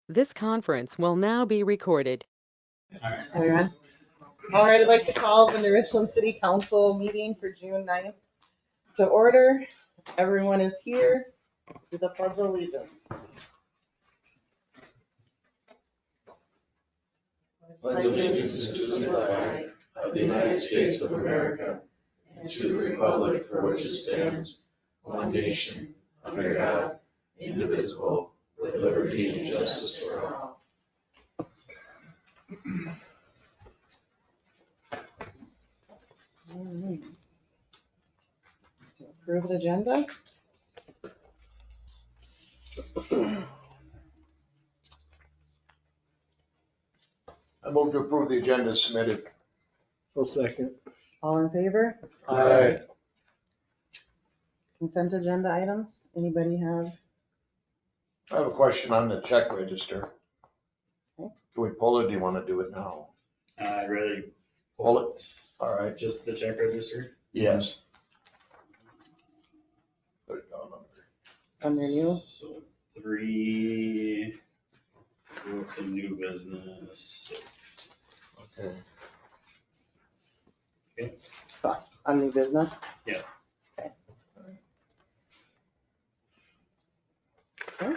This conference will now be recorded. Everyone. All right, I'd like to call the New Richland City Council meeting for June 9th to order. Everyone is here to the Pledge of Allegiance. Pledge allegiance to the flag of the United States of America and to the republic for which it stands, one nation, under God, indivisible, with liberty and justice for all. All right. To approve the agenda. I move to approve the agenda as submitted. I'll second. All in favor? Aye. Consent agenda items. Anybody have? I have a question on the check register. Okay. Can we pull it? Do you want to do it now? I'd rather Pull it. All right. just the check register. Yes. Put it down under. Under new? So 3, go to new business, 6. Okay. On new business? Yeah. Okay. Okay.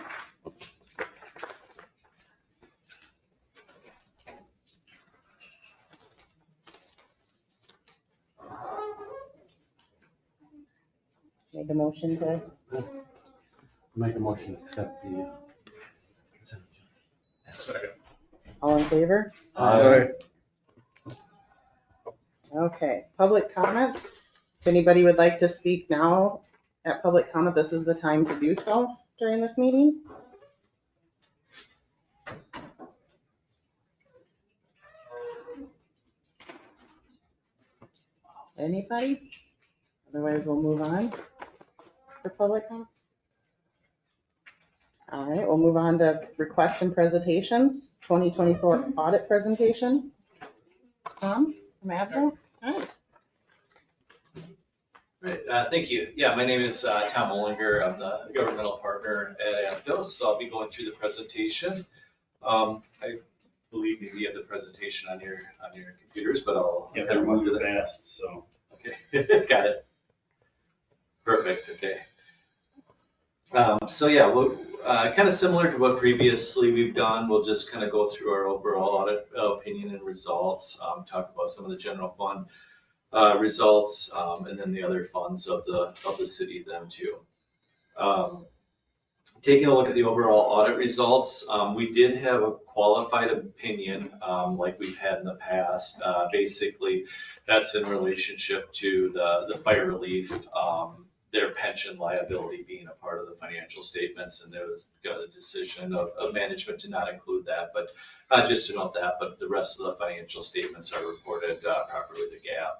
Make a motion to, Make a motion to accept the consent Second. all in favor? Aye. Okay, public comment. If anybody would like to speak now at public comment, this is the time to do so during this meeting. Anybody? Otherwise, we'll move on for public comment. All right, we'll move on to requests and presentations, 2024 audit presentation. Tom, from Advil? All right. Right, thank you. Yeah, my name is Tom Olinger. I'm the governmental partner at Advil, so I'll be going through the presentation. I believe maybe you have the presentation on your computers, but I'll Yeah, kind they're of run through moving that. fast, so. Okay, got it. Perfect. Okay. So yeah, we'll, kind of similar to what previously we've done. We'll just kind of go through our overall audit opinion and results. Talk about some of the general fund results, and then the other funds of the city then too. Taking a look at the overall audit results, we did have a qualified opinion, like we've had in the past. Basically, that's in relationship to the fire relief, their pension liability being a part of the financial statements, and there was a decision of management to not include that, but just to note that, but the rest of the financial statements are reported properly to GAAP.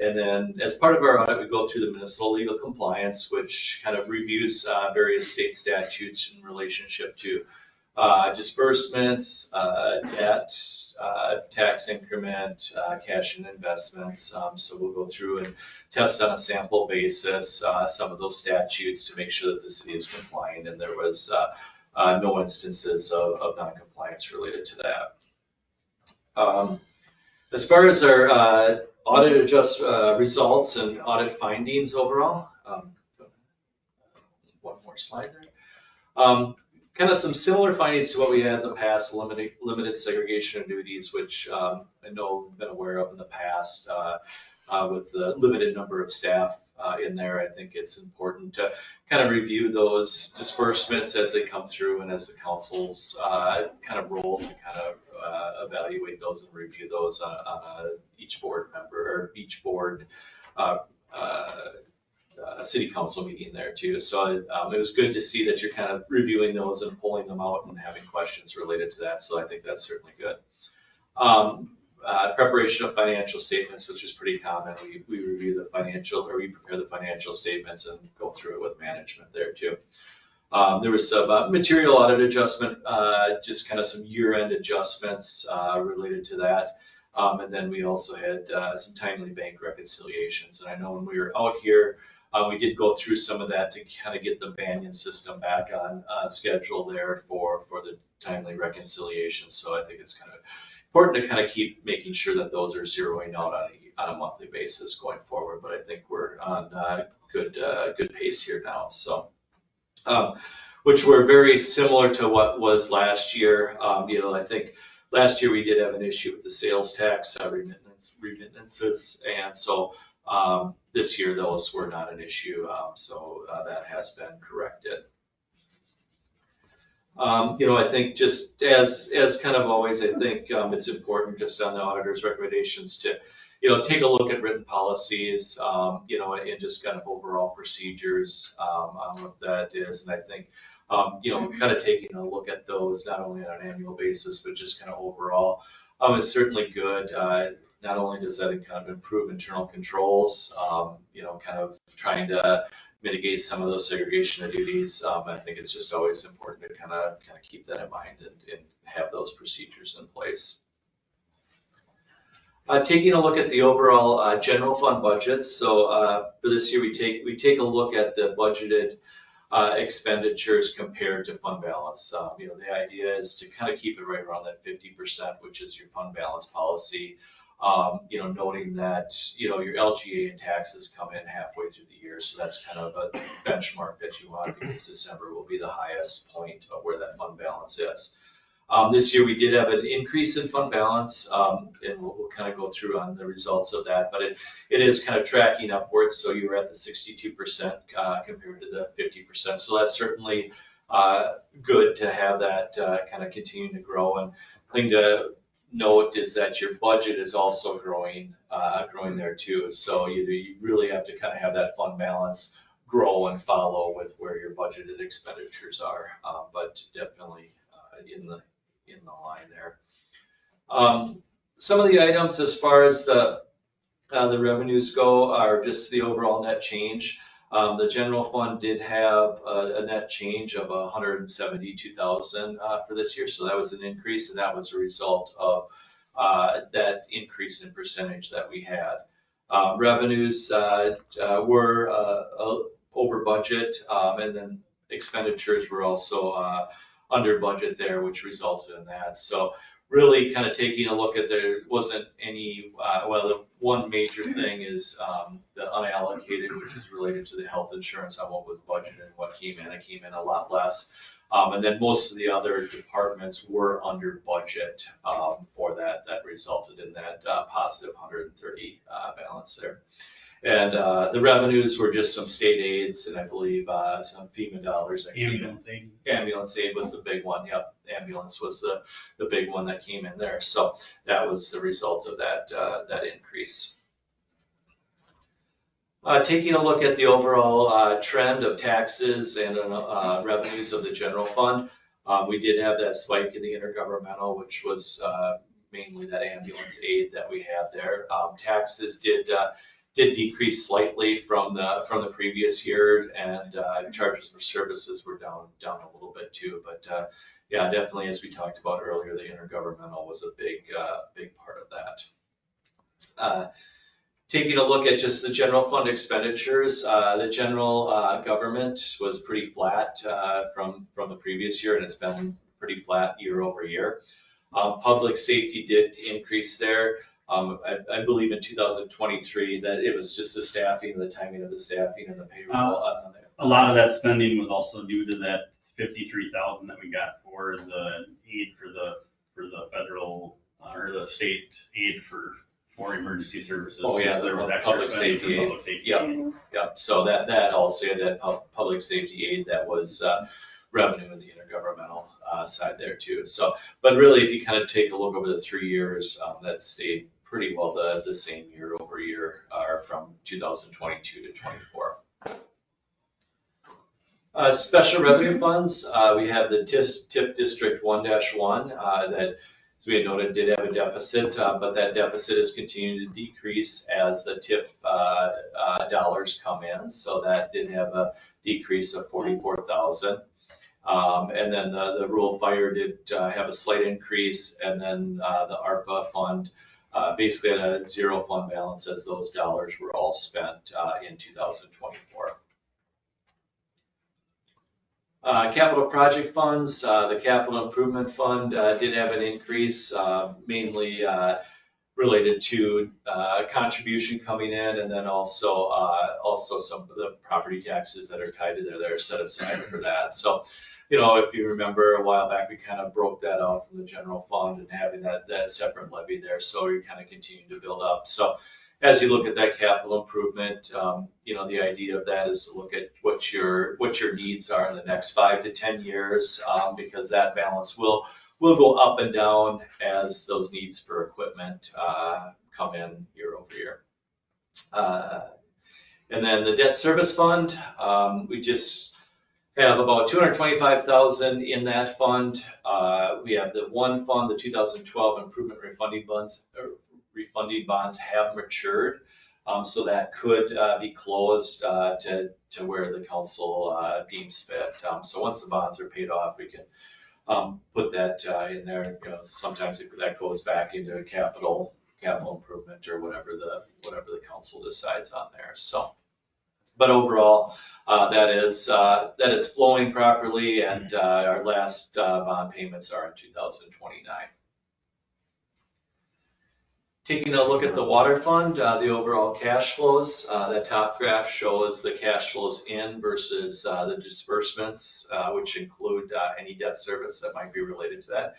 And then as part of our audit, we go through the municipal legal compliance, which kind of reviews various state statutes in relationship to disbursements, debt, tax increment, cash and investments. So we'll go through and test on a sample basis some of those statutes to make sure that the city is compliant, and there was no instances of non-compliance related to that. As far as our audit results and audit findings overall, one more slide there. Kind of some similar findings to what we had in the past, limited segregation of duties, which I know we've been aware of in the past with the limited number of staff in there. I think it's important to kind of review those disbursements as they come through and as the council's kind of role to kind of evaluate those and review those on each board member or each board city council meeting there too. So it was good to see that you're kind of reviewing those and pulling them out and having questions related to that. So I think that's certainly good. Preparation of financial statements, which is pretty common. We review the financial, or we prepare the financial statements and go through it with management there too. There was some material audit adjustment, just kind of some year-end adjustments related to that. And then we also had some timely bank reconciliations. And I know when we were out here We did go through some of that to kind of get the Banyan system back on schedule there for the timely reconciliation. So I think it's kind of important to kind of keep making sure that those are zeroing out on a monthly basis going forward. But I think we're on good pace here now. So, which were very similar to what was last year. I think last year we did have an issue with the sales tax remittances, and so this year those were not an issue. So that has been corrected. I think just as kind of always, I think it's important just on the auditor's recommendations to, take a look at written policies, and just kind of overall procedures on what that is. And I think, kind of taking a look at those not only on an annual basis, but just kind of overall is certainly good. Not only does that kind of improve internal controls, kind of trying to mitigate some of those segregation of duties. I think it's just always important to kind of keep that in mind and have those procedures in place. Taking a look at the overall general fund budgets. So for this year, we take a look at the budgeted expenditures compared to fund balance. The idea is to kind of keep it right around that 50%, which is your fund balance policy. Noting that, your LGA and taxes come in halfway through the year. So that's kind of a benchmark that you want, because December will be the highest point of where that fund balance is. This year we did have an increase in fund balance, and we'll kind of go through on the results of that, but it is kind of tracking upwards. So you were at the 62% compared to the 50%. So that's certainly good to have that kind of continue to grow. And thing to note is that your budget is also growing there too. So you really have to kind of have that fund balance grow and follow with where your budgeted expenditures are, but definitely in the line there. Some of the items as far as the revenues go are just the overall net change. The general fund did have a net change of $172,000 for this year, so that was an increase, and that was a result of that increase in percentage that we had. Revenues were over budget, and then expenditures were also under budget there, which resulted in that. So really kind of taking a look at, there wasn't any, the one major thing is the unallocated, which is related to the health insurance on what was budgeted and what came in. It came in a lot less. And then most of the other departments were under budget for that. That resulted in that positive 130 balance there. And the revenues were just some state aids, and I believe some FEMA dollars that came in. Ambulance aid was the big one. Yep, ambulance was the big one that came in there. So that was the result of that increase. Taking a look at the overall trend of taxes and revenues of the general fund, we did have that spike in the intergovernmental, which was mainly that ambulance aid that we had there. Taxes did decrease slightly from the previous year, and charges for services were down a little bit too. But yeah, definitely, as we talked about earlier, the intergovernmental was a big part of that. Taking a look at just the general fund expenditures, the general government was pretty flat from the previous year, and it's been pretty flat year over year. Public safety did increase there. I believe in 2023 that it was just the staffing, the timing of the staffing and the payroll. A lot of that spending was also due to that $53,000 that we got for the aid for the federal or the state aid for emergency services. Oh yeah, there was public safety aid. Yep. So that also had that public safety aid that was revenue in the intergovernmental side there too. So, but really, if you kind of take a look over the 3 years, that stayed pretty well the same year over year, from 2022 to 24. Special revenue funds, we have the TIF District 1-1 that, as we had noted, did have a deficit, but that deficit is continuing to decrease as the TIF dollars come in. So that did have a decrease of $44,000. And then the rural fire did have a slight increase, and then the ARPA fund basically at a zero fund balance as those dollars were all spent in 2024. Capital project funds, the capital improvement fund did have an increase, mainly related to contribution coming in, and then also some of the property taxes that are tied to there that are set aside for that. So, if you remember a while back, we kind of broke that out from the general fund and having that separate levy there. So you're kind of continuing to build up. So as you look at that capital improvement, the idea of that is to look at what your needs are in the next 5 to 10 years, because that balance will go up and down as those needs for equipment come in year over year. And then the debt service fund, we just have about $225,000 in that fund. We have the one fund, the 2012 improvement refunding bonds have matured. So that could be closed to where the council deems fit. So once the bonds are paid off, we can put that in there. Sometimes that goes back into a capital improvement or whatever the council decides on there. So, but overall, that is flowing properly, and our last bond payments are in 2029. Taking a look at the water fund, the overall cash flows, that top graph shows the cash flows in versus the disbursements, which include any debt service that might be related to that.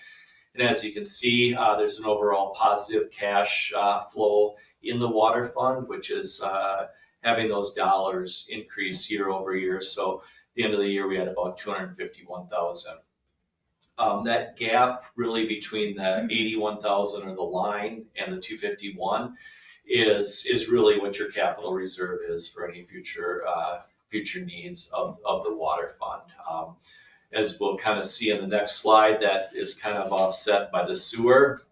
And as you can see, there's an overall positive cash flow in the water fund, which is having those dollars increase year over year. So at the end of the year, we had about $251,000. That gap really between the 81,000 or the line and the 251 is really what your capital reserve is for any future needs of the water fund. As we'll kind of see in the next slide, that is kind of offset by the sewer,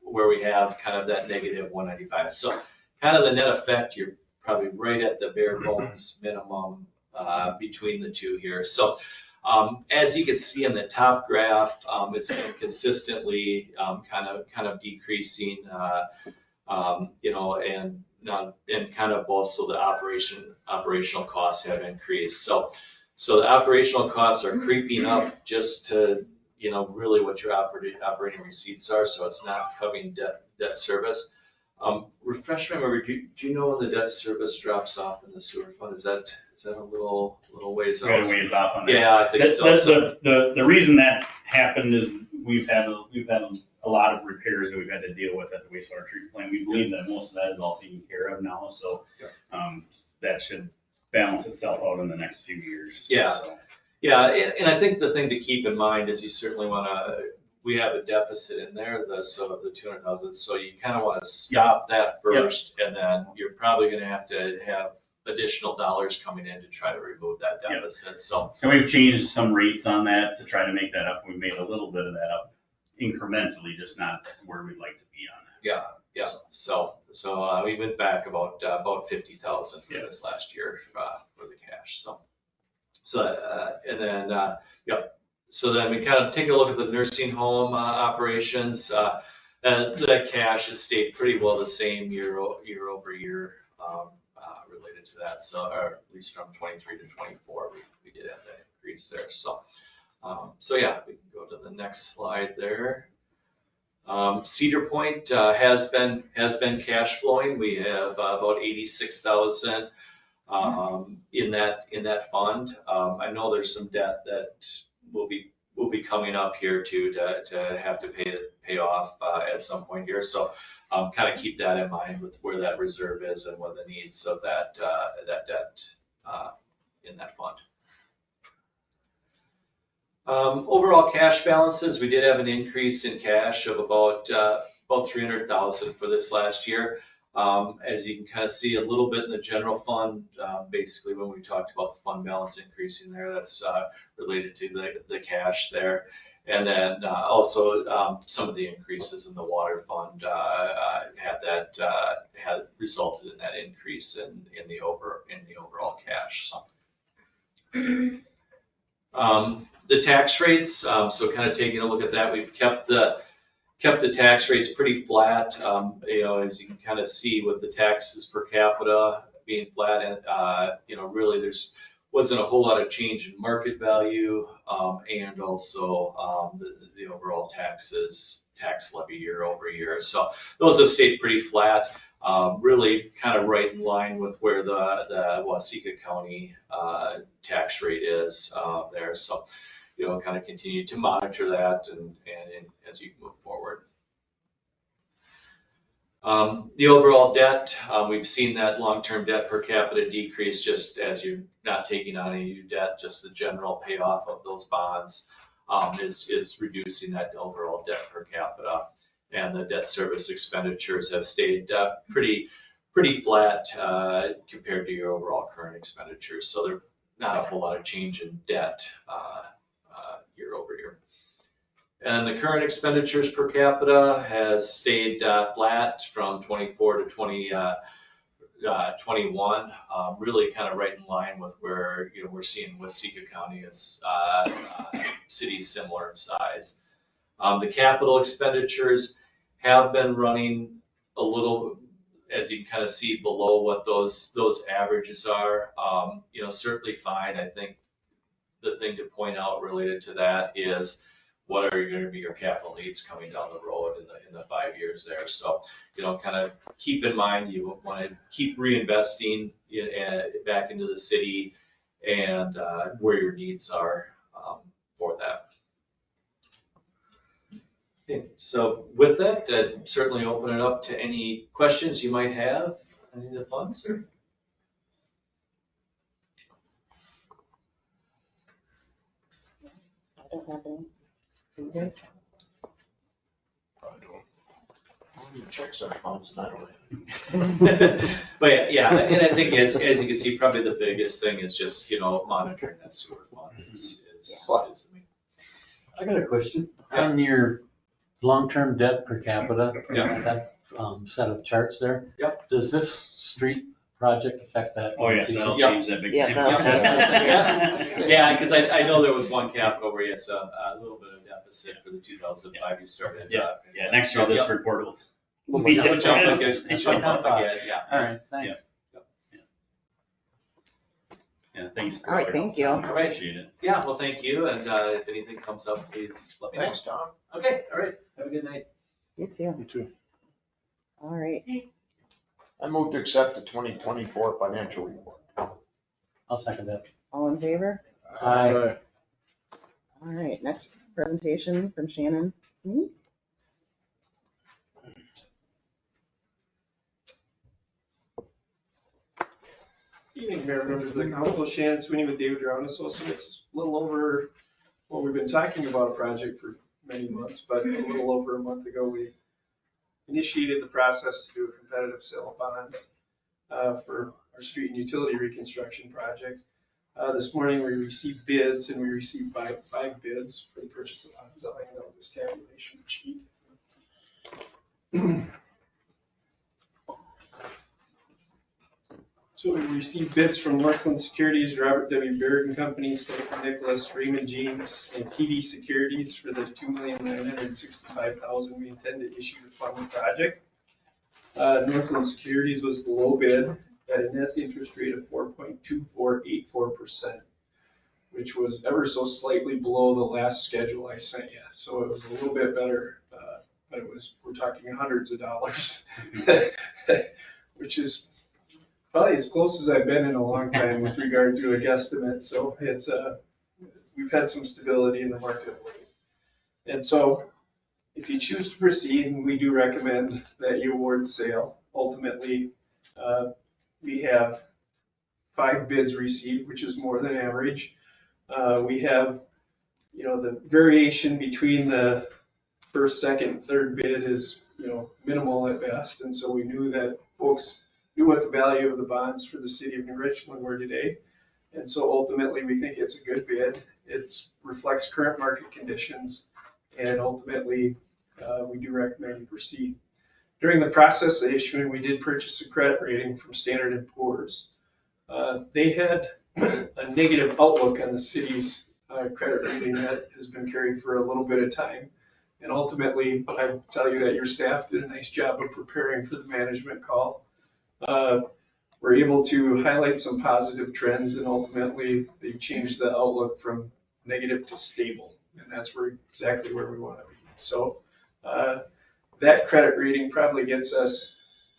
where we have kind of that negative 195. So kind of the net effect, you're probably right at the bare bones minimum between the two here. So as you can see in the top graph, it's been consistently kind of decreasing, and kind of both, so the operational costs have increased. So the operational costs are creeping up just to really what your operating receipts are. So it's not covering debt service. Refresh my memory. Do you know when the debt service drops off in the sewer fund? Is that a little ways off? Got a ways off on that. Yeah, I think so. The reason that happened is we've had a lot of repairs that we've had to deal with at the wastewater treatment plant. We believe that most of that is all taken care of now, so that should balance itself out in the next few years. Yeah. So. Yeah, and I think the thing to keep in mind is you certainly want to. We have a deficit in there, the 200,000. So you kind of want to stop that first, and then you're probably going to have additional dollars coming in to try to remove that deficit. Yep. So, and we've changed some rates on that to try to make that up. We made a little bit of that up incrementally, just not where we'd like to be on that. Yeah. So we went back about 50,000 for this last year for the cash. So then we kind of take a look at the nursing home operations. The cash has stayed pretty well the same year over year related to that. So, or at least from 23 to 24, we did have that increase there. So yeah, we can go to the next slide there. Cedar Point has been cash flowing. We have about 86,000 in that fund. I know there's some debt that will be coming up here too to have to pay off at some point here. So kind of keep that in mind with where that reserve is and what the needs of that debt in that fund. Overall cash balances, we did have an increase in cash of about 300,000 for this last year. As you can kind of see a little bit in the general fund, basically when we talked about the fund balance increasing there, that's related to the cash there. And then also some of the increases in the water fund had resulted in that increase in the overall cash. So. The tax rates, so kind of taking a look at that, we've kept the kept the tax rates pretty flat. As you can kind of see with the taxes per capita being flat, and really wasn't a whole lot of change in market value, and also the overall tax levy year over year. So those have stayed pretty flat. Really kind of right in line with where the Waseca County tax rate is there. So, kind of continue to monitor that and as you move forward. The overall debt, we've seen that long-term debt per capita decrease just as you're not taking on any new debt, just the general payoff of those bonds is reducing that overall debt per capita. And the debt service expenditures have stayed pretty flat compared to your overall current expenditures. So there's not a whole lot of change in debt year over year. And the current expenditures per capita has stayed flat from 24 to 21, really kind of right in line with where we're seeing Waseca County as cities similar in size. The capital expenditures have been running a little, as you kind of see, below what those averages are. Certainly fine. I think the thing to point out related to that is what are going to be your capital needs coming down the road in the 5 years there. So, kind of keep in mind you want to keep reinvesting back into the city and where your needs are for that. Okay, so with that, I'd certainly open it up to any questions you might have. Any of the funds, sir? I don't have any. You guys? I don't. Checks are bouncing that way. But yeah, and I think as you can see, probably the biggest thing is just, monitoring that sewer fund is the main. I got a question. On your long-term debt per capita, Yeah. that set of charts there. Yep. Does this street project affect that? Oh, yes, that'll Yep. change that big. Yeah, that'll- Yeah, because I know there was one capital where you had a little bit of deficit for the 2005 you started. Yeah, next year this Yep. report will. We'll jump again, yeah. All right, thanks. Yeah, thanks. All right, thank you. All right. Appreciate it. Yeah, well, thank you, and if anything comes up, please let me know. Thanks, Tom. Okay, all right, have a good night. You too. You too. All right. I move to accept the 2024 financial report. I'll second that. All in favor? Aye. All right, next presentation from Shannon Smee. Evening, Mayor, members of the council. Shannon Sweeney with David Brown Associates. A little over, well, we've been talking about a project for many months, but a little over a month ago, we initiated the process to do a competitive sale of bonds for our street and utility reconstruction project. This morning, we received bids, and we received five bids for the purchase of bonds. I'll hand out this tabulation sheet. So we received bids from Northland Securities, Robert W. Baird and Company, Stanford Nicholas, Raymond James, and TD Securities for the $2,965,000 we intend to issue to fund the project. Northland Securities was the low bid at a net interest rate of 4.2484%, which was ever so slightly below the last schedule I sent you. So it was a little bit better, but we're talking hundreds of dollars, which is probably as close as I've been in a long time with regard to a guesstimate. So it's we've had some stability in the market. And so if you choose to proceed, we do recommend that you award sale. Ultimately, we have 5 bids received, which is more than average. We have, the variation between the first, second, third bid is, minimal at best. And so we knew that folks knew what the value of the bonds for the city of New Richland were today. And so ultimately, we think it's a good bid. It reflects current market conditions. And ultimately, we do recommend you proceed. During the process of issuing, we did purchase a credit rating from Standard & Poor's. They had a negative outlook on the city's credit rating that has been carried for a little bit of time. And ultimately, I tell you that your staff did a nice job of preparing for the management call. We're able to highlight some positive trends, and ultimately they changed the outlook from negative to stable. And that's exactly where we want to be. So that credit rating probably gets us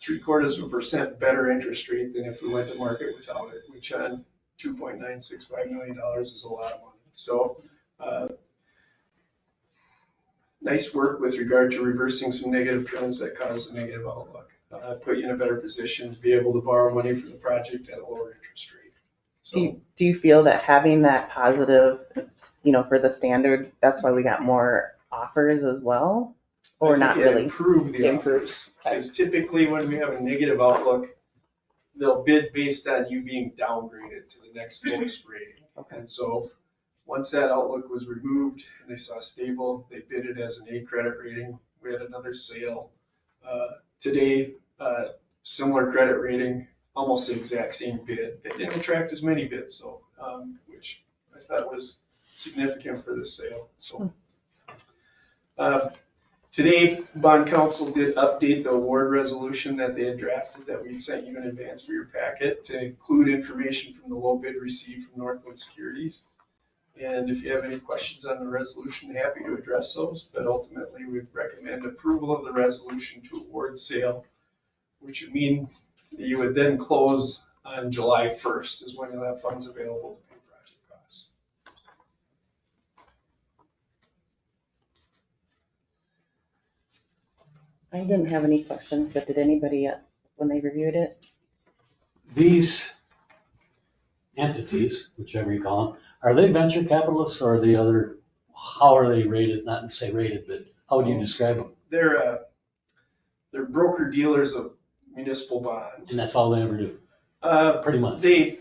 0.75% better interest rate than if we went to market without it, which on $2.965 million is a lot of money. So nice work with regard to reversing some negative trends that caused a negative outlook. Put you in a better position to be able to borrow money for the project at a lower interest rate. So, Do you feel that having that positive, for the standard, that's why we got more offers as well? Or I not think it really? improved the Improved. offers. Because typically when we have a negative outlook, they'll bid based on you being downgraded to the next lowest rating. Okay. And so once that outlook was removed and they saw stable, they bid it as an A credit rating. We had another sale. Today, similar credit rating, almost the exact same bid. They didn't attract as many bids though, which I thought was significant for this sale. So today, bond counsel did update the award resolution that they had drafted that we'd sent you in advance for your packet to include information from the low bid received from Northland Securities. And if you have any questions on the resolution, happy to address those. But ultimately, we recommend approval of the resolution to award sale, which would mean that you would then close on July 1st is when you'll have funds available to pay project costs. I didn't have any questions, but did anybody, when they reviewed it? These entities, whichever you call them, are they venture capitalists or are they other, how are they rated? Not to say rated, but how would you describe them? They're broker dealers of municipal bonds. And that's all they ever do, pretty much. They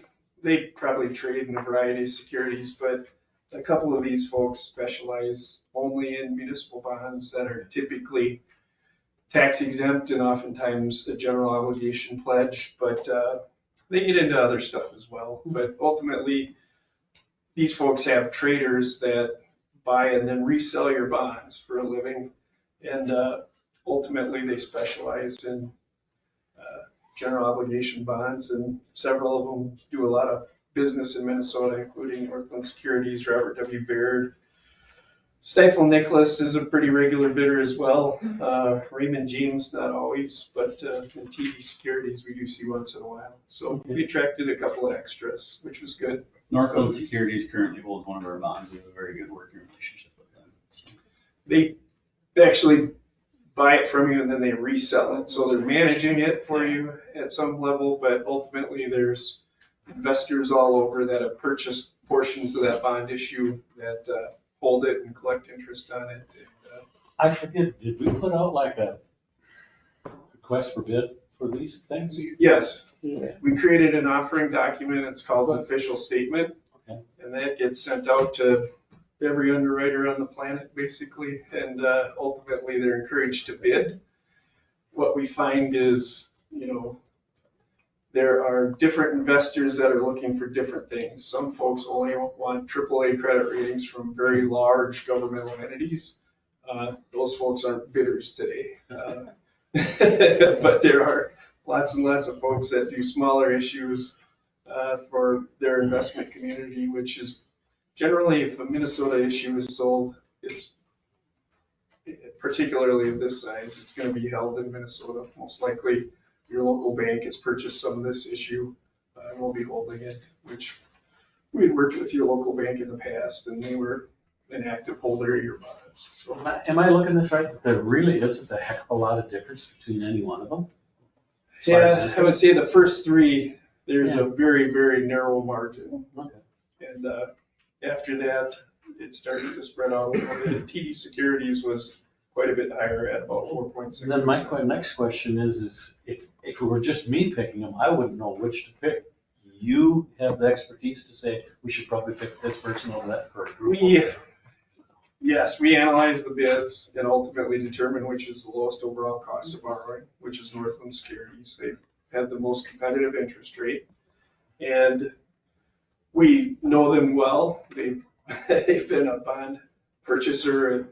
probably trade in a variety of securities, but a couple of these folks specialize only in municipal bonds that are typically tax exempt and oftentimes a general obligation pledge, but they get into other stuff as well. But ultimately, these folks have traders that buy and then resell your bonds for a living, and ultimately they specialize in general obligation bonds, and several of them do a lot of business in Minnesota, including Northland Securities, Robert W. Baird. Stifel Nicholas is a pretty regular bidder as well. Raymond James, not always, but in TD Securities we do see once in a while. So we attracted a couple of extras, which was good. Northland Securities currently holds one of our bonds. We have a very good working relationship with them. So. They actually buy it from you and then they resell it. So they're managing it for you at some level, but ultimately there's investors all over that have purchased portions of that bond issue that hold it and collect interest on it. And, I forget, did we put out like a request for bid for these things? yes, Yeah. we created an offering document. It's called an official statement. Okay. And that gets sent out to every underwriter on the planet, basically. And ultimately, they're encouraged to bid. What we find is, there are different investors that are looking for different things. Some folks only want AAA credit ratings from very large governmental entities. Those folks aren't bidders today. But there are lots and lots of folks that do smaller issues for their investment community, which is generally, if a Minnesota issue is sold, it's particularly of this size, it's going to be held in Minnesota. Most likely, your local bank has purchased some of this issue and will be holding it, which we had worked with your local bank in the past, and they were an active holder of your bonds. So Am I looking this right, that there really isn't a heck of a lot of difference between any one of them? yeah, I would say the first three, there's a very, very narrow margin. Okay. And after that, it starts to spread out a little bit. TD Securities was quite a bit higher at about 4.6%. Then my next question is if it were just me picking them, I wouldn't know which to pick. You have the expertise to say we should probably pick this person over that for a group. Yes, we analyze the bids and ultimately determine which is the lowest overall cost of borrowing, which is Northland Securities. They have the most competitive interest rate, and we know them well. They've been a bond purchaser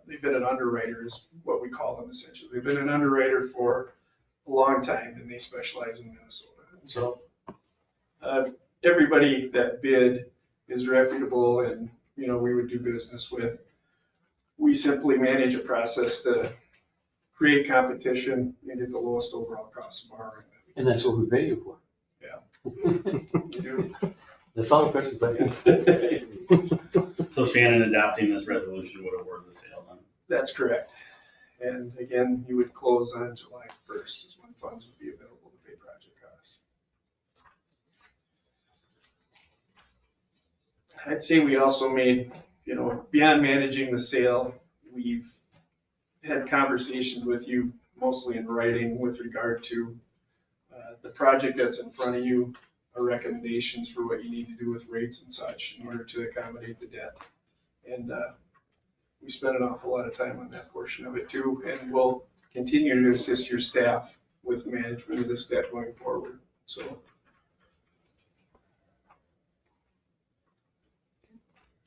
they've been an underwriter is what we call them essentially. They've been an underwriter for a long time and they specialize in Minnesota. And so everybody that bid is reputable and, you know, we would do business with. We simply manage a process to create competition and get the lowest overall cost of borrowing. And that's what we pay you for. We do. That's all the questions I have. So Shannon, adopting this resolution would award the sale then? That's correct. And again, you would close on July 1st is when funds would be available to pay project costs. I'd say we also made, you know, beyond managing the sale, we've had conversations with you, mostly in writing, with regard to the project that's in front of you, our recommendations for what you need to do with rates and such in order to accommodate the debt. And we spent an awful lot of time on that portion of it too, and we'll continue to assist your staff with management of this debt going forward. So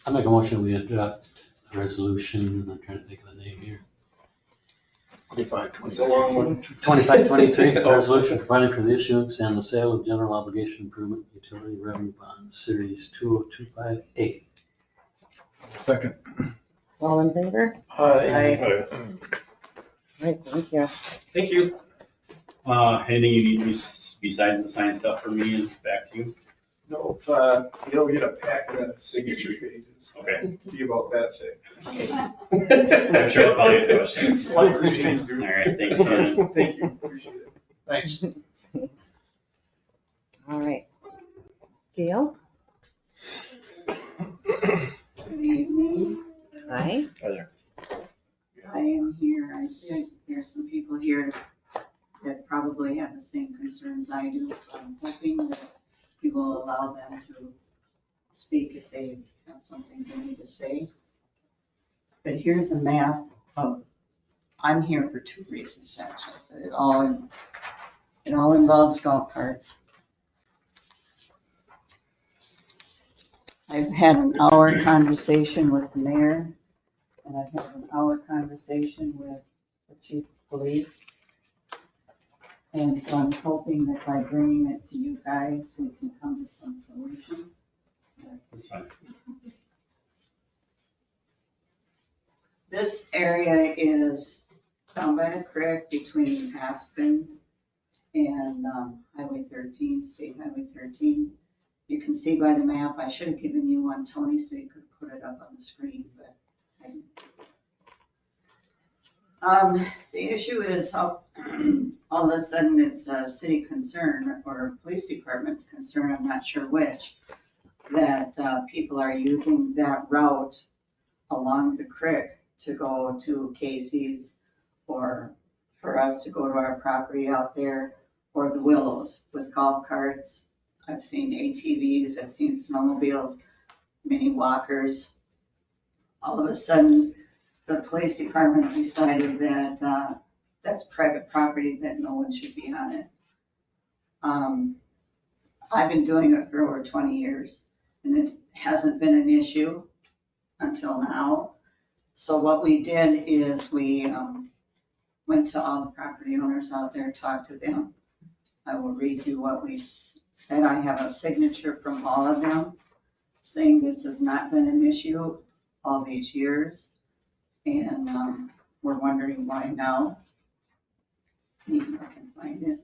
I make a motion, we adopt a resolution, I'm trying to think of the name here. 25, it's a long one. 2523, a resolution providing for the issuance and the sale of general obligation improvement utility revenue bonds, series 20258. Second. All in favor? Aye. Right, thank you. Thank you. Anything you need besides the signed stuff for me and back to you? Nope, you'll get a packet of signature pages. Okay. Be about that thick. I'm sure I'll call you with questions. Like All readings do. right, thanks, Shannon. Thank you, appreciate it. Thanks. Thanks. All right. Gail? Good evening. Hi. Hi there. I am here. I see there's some people here that probably have the same concerns I do, so I'm hoping that you will allow them to speak if they have something they need to say. But here's a map of, I'm here for two reasons actually. But it all involves golf carts. I've had an hour conversation with the mayor, and I've had an hour conversation with the chief of police. And so I'm hoping that by bringing it to you guys, we can come to some solution. That's fine. This area is down by the creek between Aspen and Highway 13, State Highway 13. You can see by the map, I should have given you one, Tony, so you could put it up on the screen, but I didn't. The issue is how all of a sudden it's a city concern or a police department concern, I'm not sure which, that people are using that route along the creek to go to Casey's or for us to go to our property out there or the Willows with golf carts. I've seen ATVs, I've seen snowmobiles, mini walkers. All of a sudden, the police department decided that that's private property, that no one should be on it. I've been doing it for over 20 years, and it hasn't been an issue until now. So what we did is we went to all the property owners out there, talked to them. I will read you what we said. I have a signature from all of them saying this has not been an issue all these years. And we're wondering why now. Maybe I can find it.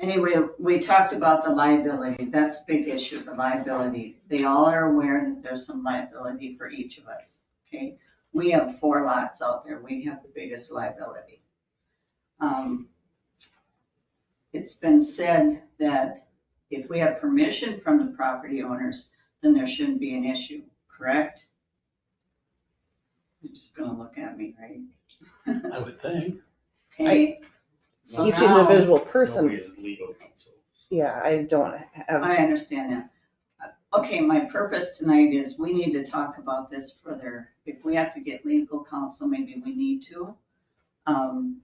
Anyway, we talked about the liability. That's a big issue, the liability. They all are aware that there's some liability for each of us, okay? We have 4 lots out there. We have the biggest liability. It's been said that if we have permission from the property owners, then there shouldn't be an issue, correct? You're just gonna look at me, right? I would think. Okay. So Each now- individual person, Nobody's legal counsel. yeah, I don't have, I understand that. Okay, my purpose tonight is we need to talk about this further. If we have to get legal counsel, maybe we need to.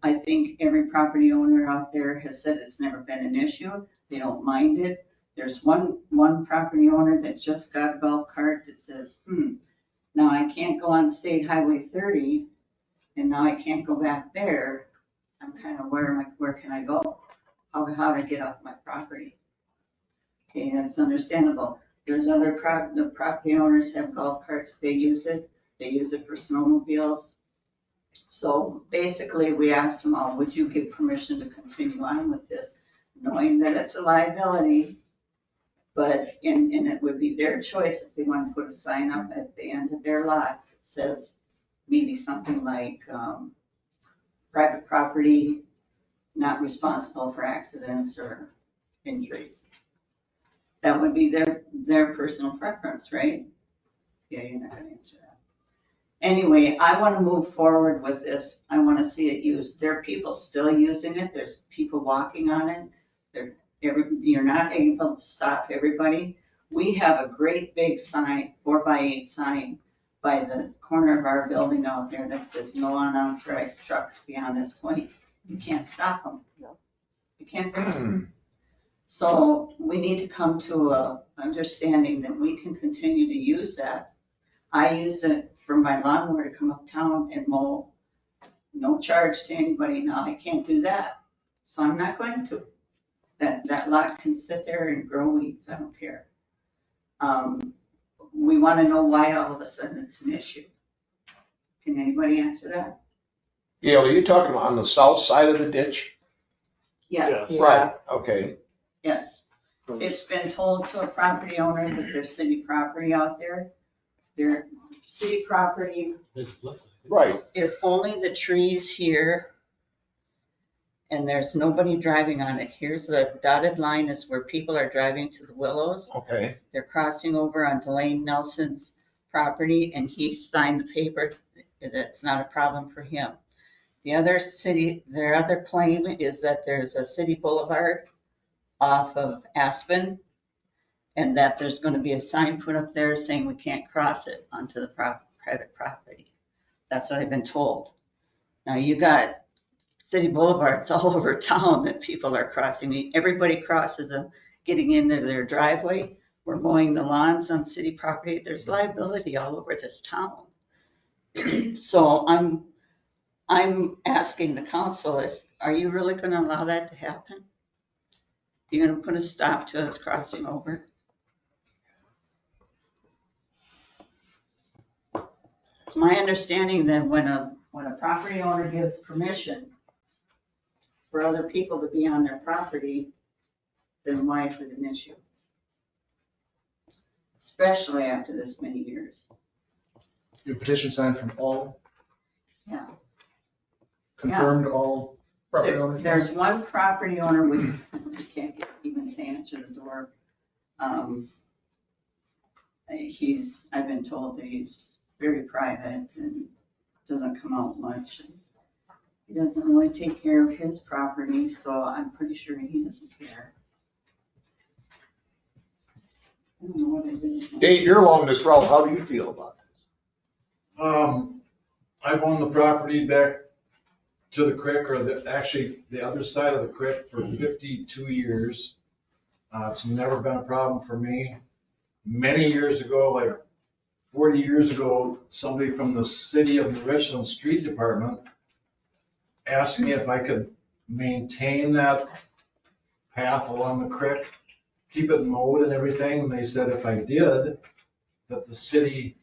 I think every property owner out there has said it's never been an issue. They don't mind it. There's one property owner that just got a golf cart that it says, now I can't go on State Highway 30, and now I can't go back there. I'm kind of, where can I go? How do I get off my property? Okay, that's understandable. There's the property owners have golf carts, they use it for snowmobiles. So basically, we asked them all, would you give permission to continue on with this, knowing that it's a liability? But, and it would be their choice if they want to put a sign up at the end of their lot that says maybe something like, private property, not responsible for accidents or injuries. That would be their personal preference, right? Yeah, you're not gonna answer that. Anyway, I want to move forward with this. I want to see it used. There are people still using it. There's people walking on it. You're not able to stop everybody. We have a great big sign, 4x8 sign, by the corner of our building out there that says no unauthorized trucks beyond this point. You can't stop them. You can't stop them. So we need to come to a understanding that we can continue to use that. I used it for my lawnmower to come uptown and mow. No charge to anybody. Now I can't do that. So I'm not going to. That lot can sit there and grow weeds. I don't care. We want to know why all of a sudden it's an issue. Can anybody answer that? Gail, are you talking on the south side of the ditch? Yes. Yeah. Right, okay. Yes. It's been told to a property owner that there's city property out there. Their city property Right, is only the trees here, and there's nobody driving on it. Here's the dotted line is where people are driving to the Willows. okay. They're crossing over on Delane Nelson's property, and he signed the paper that it's not a problem for him. Their other claim is that there's a city boulevard off of Aspen, and that there's going to be a sign put up there saying we can't cross it onto the private property. That's what I've been told. Now you got city boulevards all over town that people are crossing. Everybody crosses them, getting into their driveway. We're mowing the lawns on city property. There's liability all over this town. So I'm asking the council are you really going to allow that to happen? You're going to put a stop to us crossing over? It's my understanding that when a property owner gives permission for other people to be on their property, then why is it an issue? Especially after this many years. Your petition signed from all? Yeah. Confirmed all property owners? There's one property owner, we can't get even to answer the door. I've been told that he's very private and doesn't come out much. He doesn't really take care of his property, so I'm pretty sure he doesn't care. I don't know what I did. Dave, you're along this route, how do you feel about this? I've owned the property back to the creek, or the other side of the creek for 52 years. It's never been a problem for me. Many years ago, like 40 years ago, somebody from the city of New Richland Street Department asked me if I could maintain that path along the creek, keep it mowed and everything. And they said if I did, that the city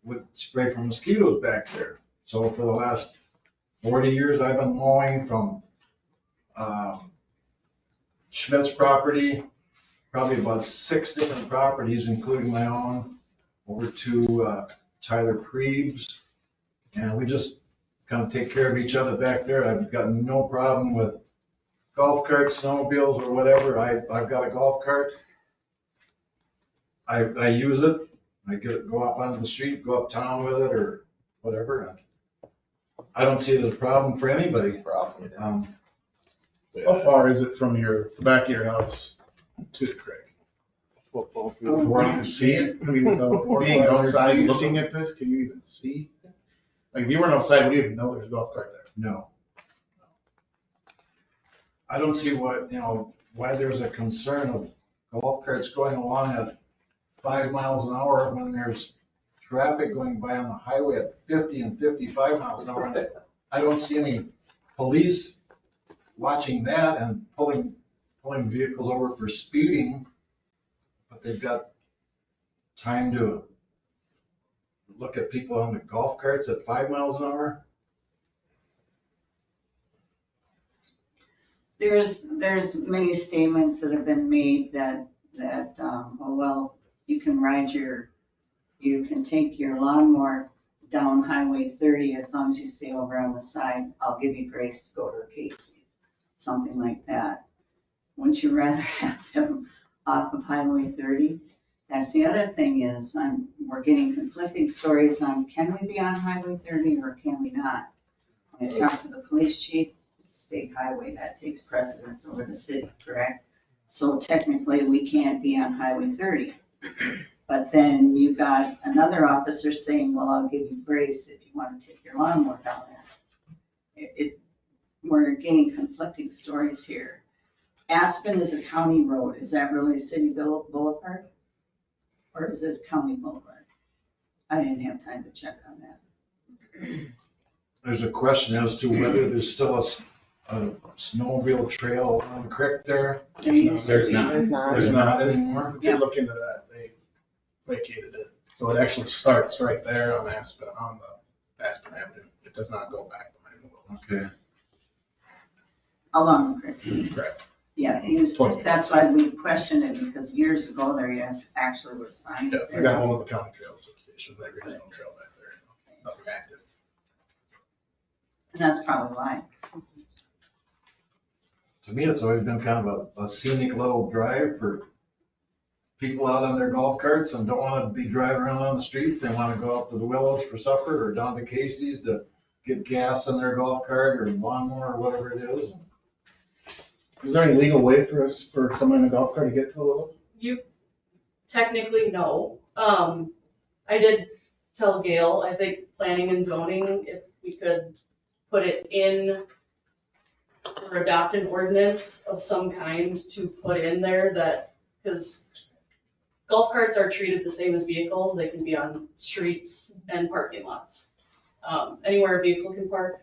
would spray for mosquitoes back there. So for the last 40 years, I've been mowing from Schmidt's property, probably about 6 different properties, including my own, over to Tyler Preeb's. And we just kind of take care of each other back there. I've got no problem with golf carts, snowmobiles, or whatever. I've got a golf cart. I use it. I go up onto the street, go uptown with it, or whatever. I don't see it as a problem for anybody. How far is it from the back of your house to the creek? Where I can see it. I mean, being outside looking at this, can you even see? Like if you weren't outside, would you even know there's a golf cart there? No. I don't see why there's a concern of golf carts going along at 5 miles an hour when there's traffic going by on the highway at 50 and 55 miles an hour. I don't see any police watching that and pulling vehicles over for speeding, but they've got time to look at people on the golf carts at 5 miles an hour. There's many statements that have been made that, oh, well, you can take your lawnmower down Highway 30 as long as you stay over on the side. I'll give you grace to go to Casey's, something like that. Wouldn't you rather have them off of Highway 30? That's the other thing is, we're getting conflicting stories on, can we be on Highway 30 or can we not? When I talked to the police chief, it's a state highway, that takes precedence over the city, correct? So technically, we can't be on Highway 30. But then you got another officer saying, well, I'll give you grace if you want to take your lawnmower down there. We're getting conflicting stories here. Aspen is a county road. Is that really a city boulevard? Or is it a county boulevard? I didn't have time to check on that. There's a question as to whether there's still a snowmobile trail on the creek there. There's not. There's not anymore. If you look into that, they vacated it. So it actually starts right there on Aspen, on the Aspen Avenue. It does not go back behind the wheel. Okay. Along the creek. Correct. Yeah, that's why we questioned it, because years ago there actually was signs Yeah, I there. got hold of the county trail association. There is no trail back there. Nothing active. And that's probably why. To me, it's always been kind of a scenic little drive for people out on their golf carts and don't want to be driving around on the streets. They want to go out to the Willows for supper or down to Casey's to get gas in their golf cart or lawnmower or whatever it is. Is there any legal way for someone in a golf cart to get to the Willows? You technically no. I did tell Gail, I think planning and zoning, if we could put it in or adopt an ordinance of some kind to put in there that, because golf carts are treated the same as vehicles. They can be on streets and parking lots, anywhere a vehicle can park.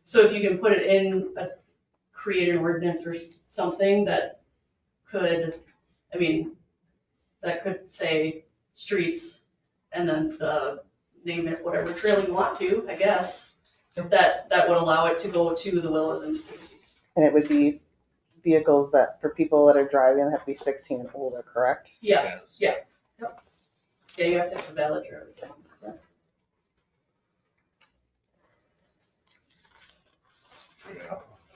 So if you can put it in, create an ordinance or something that could, that could say streets and then name it whatever trail you want to, I guess. That would allow it to go to the Willows and to Casey's. And it would be vehicles that, for people that are driving, have to be 16 and older, correct? Yeah, yep. Yeah, you have to have a valid driver's license.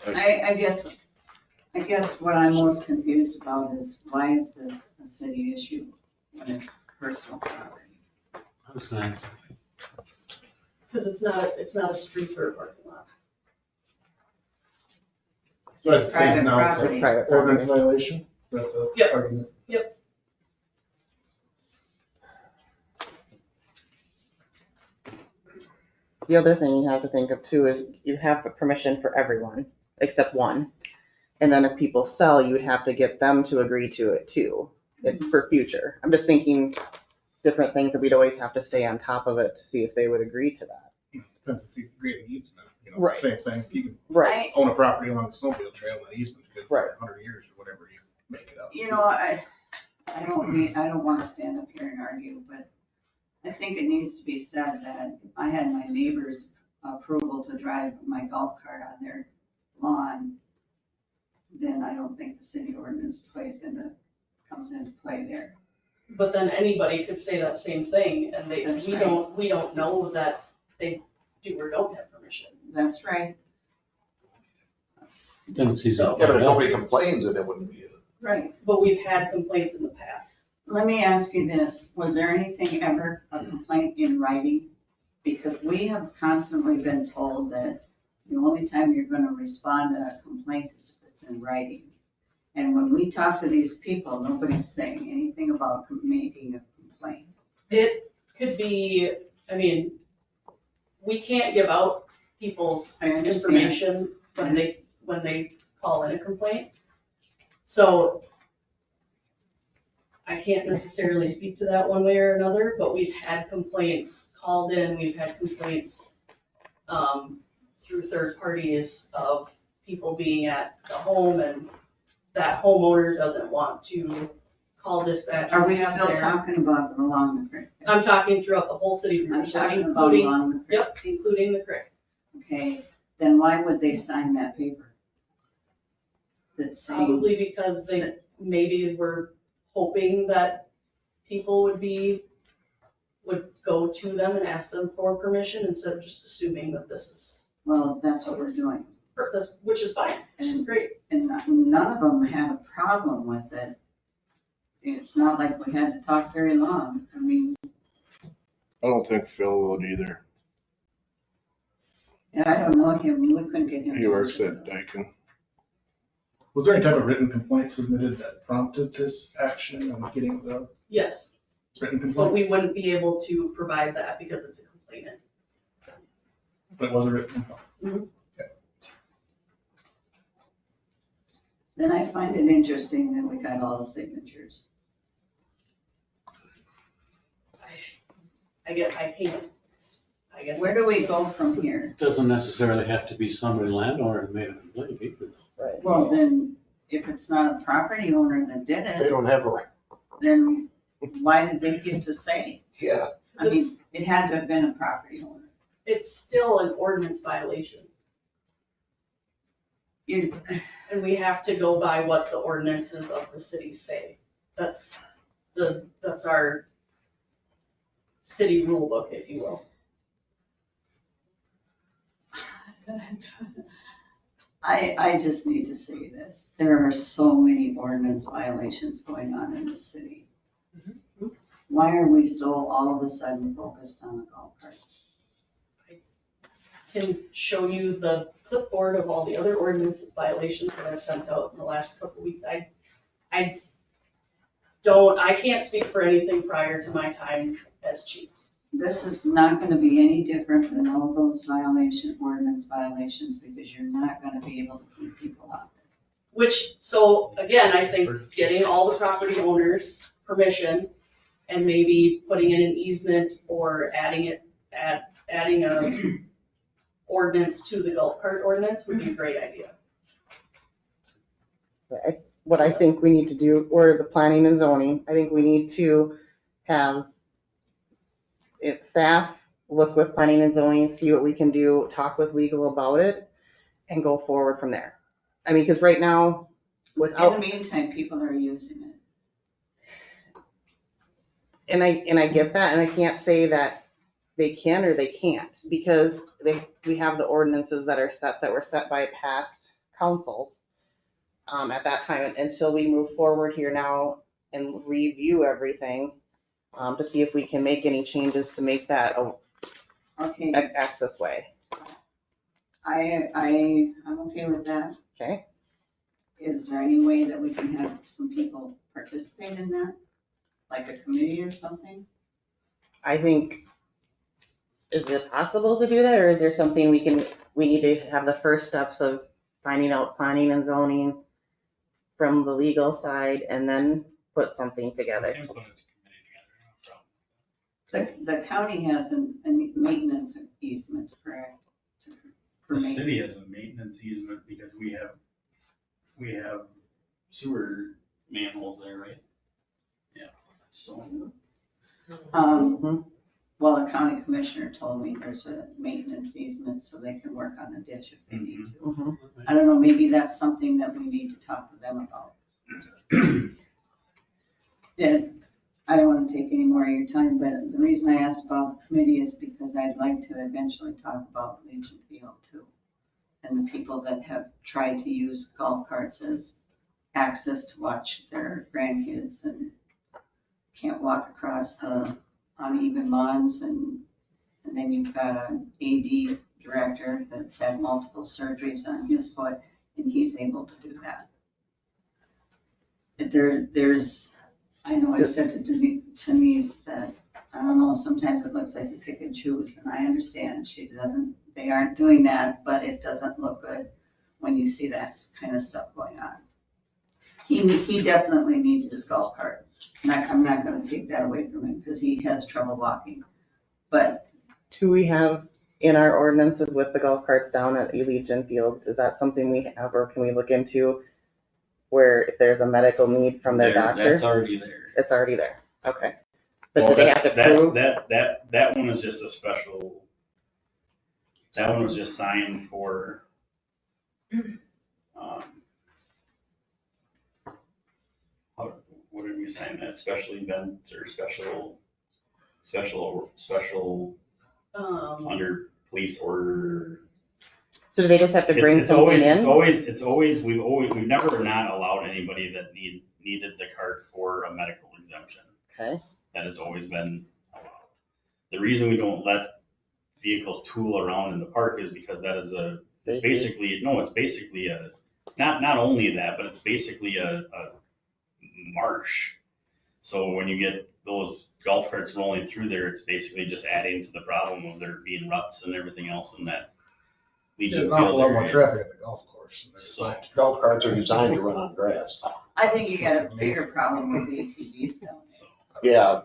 Yeah. I guess what I'm most confused about is why is this a city issue when it's personal property? That's nice. Because it's not a street or a parking lot. So as it Private says now, it's property. a Private ordinance property. violation? That's the Yep. argument. The other thing you have to think of too is you have permission for everyone except one. And then if people sell, you would have to get them to agree to it too, for future. I'm just thinking different things that we'd always have to stay on top of it to see if they would agree to that. Depends if you create an easement, Right. Same thing. You can Right. own a property along the snowmobile trail and the easement's good Right. for 100 years or whatever you make it up. You know, I don't want to stand up here and argue, but I think it needs to be said that if I had my neighbor's approval to drive my golf cart on their lawn, then I don't think the city ordinance comes into play there. But then anybody could say that same thing, and That's we right. don't know that they do or don't have permission. That's right. Then it's easy. So- Yeah, but if nobody complains, then it wouldn't be. Right. But we've had complaints in the past. Let me ask you this, was there anything ever, a complaint in writing? Because we have constantly been told that the only time you're gonna respond to a complaint is if it's in writing. And when we talk to these people, nobody's saying anything about making a complaint. It could be, we can't give out people's I understand. information when they call in a complaint. So I can't necessarily speak to that one way or another, but we've had complaints called in, we've had complaints, through third parties of people being at the home and that homeowner doesn't want to call dispatch. Are we and have still their- talking about along the creek? I'm talking throughout the whole city of I'm Riverside, talking about including, along the creek. yep, including the creek. Okay, then why would they sign that paper? That Probably says, because they maybe were hoping that people would go to them and ask them for permission instead of just assuming that this is, well, that's what we're doing. which is fine, which is great. And none of them had a problem with it. It's not like we had to talk very long. I mean, I don't think Phil would either. and I don't know him, we couldn't get him. He to works answer. at Daikin. Was there any type of written complaint submitted that prompted this action and getting the Yes, written but complaint? we wouldn't be able to provide that because it's a complainant. But it was a written complaint. Then I find it interesting that we got all the signatures. I can't, I guess. Where do we go from here? Doesn't necessarily have to be somebody landowner who made a complaint either. Well, then, if it's not a property owner that did They it, don't have a, then why did they get to say? yeah. I mean, it had to have been a property owner. It's still an ordinance violation, You, and we have to go by what the ordinances of the city say. That's our city rule book, if you will. I just need to say this. There are so many ordinance violations going on in the city. Why are we so all of a sudden focused on the golf carts? Can show you the clipboard of all the other ordinance violations that I've sent out in the last couple weeks. I can't speak for anything prior to my time as chief. This is not gonna be any different than all those ordinance violations, because you're not gonna be able to keep people out. Which, so again, I think getting all the property owners' permission and maybe putting in an easement or adding a ordinance to the golf cart ordinance would be a great idea. What I think we need to do, or the planning and zoning, I think we need to have staff look with planning and zoning, see what we can do, talk with legal about it, and go forward from there. I mean, because right now, In without, the meantime, people are using it. and I get that, and I can't say that they can or they can't, because we have the ordinances that were set by past councils at that time, until we move forward here now and review everything to see if we can make any changes to make that Okay, access way. I'm okay with that. Okay, Is there any way that we can have some people participate in that? Like a committee or something? I think, is it possible to do that, or is there something we need to have the first steps of finding out planning and zoning from the legal side and then put something together? The county has a maintenance easement, correct? For The ma- city has a maintenance easement because we have sewer manholes there, right? Yeah, so. Well, the county commissioner told me there's a maintenance easement so they can work on the ditch if they need to. Mhm. I don't know, maybe that's something that we need to talk to them about. And I don't want to take any more of your time, but the reason I asked about the committee is because I'd like to eventually talk about Legion Field too. And the people that have tried to use golf carts as access to watch their grandkids and can't walk across the uneven lawns, and then you've got an AD director that's had multiple surgeries on his foot, and he's able to do that. There's, I know I said to Denise that, I don't know, sometimes it looks like you pick and choose, and I understand they aren't doing that, but it doesn't look good when you see that kind of stuff going on. He definitely needs his golf cart. I'm not gonna take that away from him, because he has trouble walking. But Do we have in our ordinances with the golf carts down at Legion Fields, is that something we have, or can we look into where if there's a medical need from their doctor? That's already there. It's already there, okay. But Well, do they have to prove? That one is just a special, that one was just signed for, what did we sign that, special event or special under police order? So do they just have to bring It's something always, in? we've never not allowed anybody that needed the cart for a medical exemption. Okay, That has always been allowed. The reason we don't let vehicles tool around in the park is because that is it's basically a, not only that, but it's basically a marsh. So when you get those golf carts rolling through there, it's basically just adding to the problem of there being ruts and everything else in that There's Legion an awful Field lot more area. traffic at the golf course. than there's So- like- Golf carts are designed to run on grass. I think you got a bigger problem with ATVs down So, Yeah,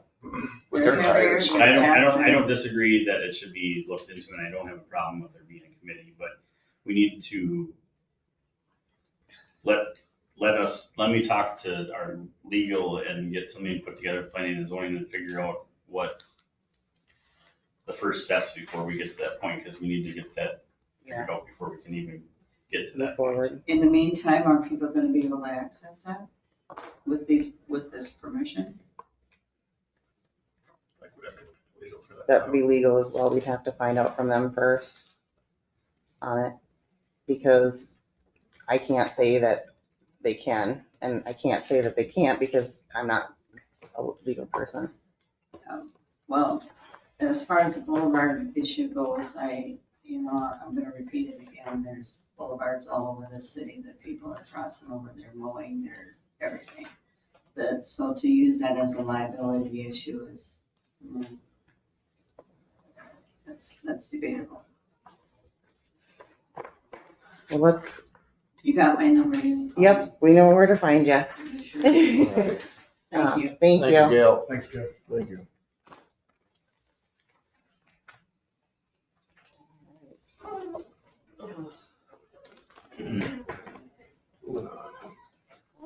with their They're tires. very- I don't disagree that it should be looked into, and I don't have a problem with there being a committee, but we need to let me talk to our legal and get something put together, planning and zoning, and figure out what the first steps before we get to that point, because we need to get that figured out before we can even get to move that. forward. In the meantime, are people gonna be able to access that with this permission? Like, we have to be legal for That would be legal as well, we'd have to find out from them first on it. Because I can't say that they can, and I can't say that they can't because I'm not a legal person. Well, as far as the boulevard issue goes, I'm gonna repeat it again, there's boulevards all over the city that people are crossing over, they're mowing, they're everything. So to use that as a liability issue is, that's debatable. Well, let's, You got my number? You- yep, we know where to find you. Thank you. Thank you. Gail. Thanks, Gail. Thank you.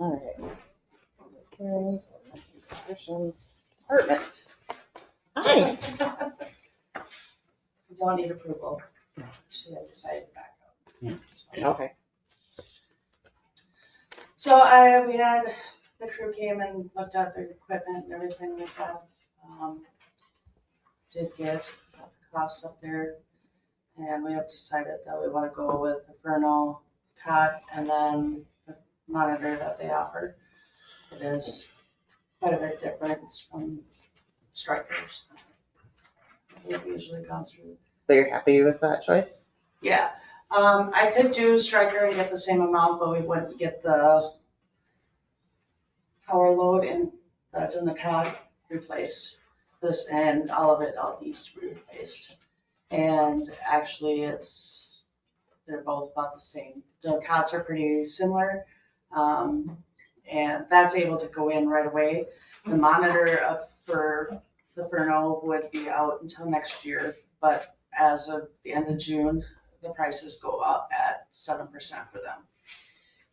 All right. Okay, Positions, department. Hi. We don't need approval. She had decided to back out. So- Okay. So we had, the crew came and looked at their equipment and everything like that. Did get the costs up there. And we have decided that we want to go with the Vernal cot and then the monitor that they offer. It is quite a bit different from Strikers. We've usually gone through. So you're happy with that choice? Yeah, I could do Striker and get the same amount, but we wouldn't get the power load and that's in the cot replaced. This and all of it all needs to be replaced. And actually they're both about the same. The cots are pretty similar. And that's able to go in right away. The monitor for the Furno would be out until next year, but as of the end of June, the prices go up at 7% for them.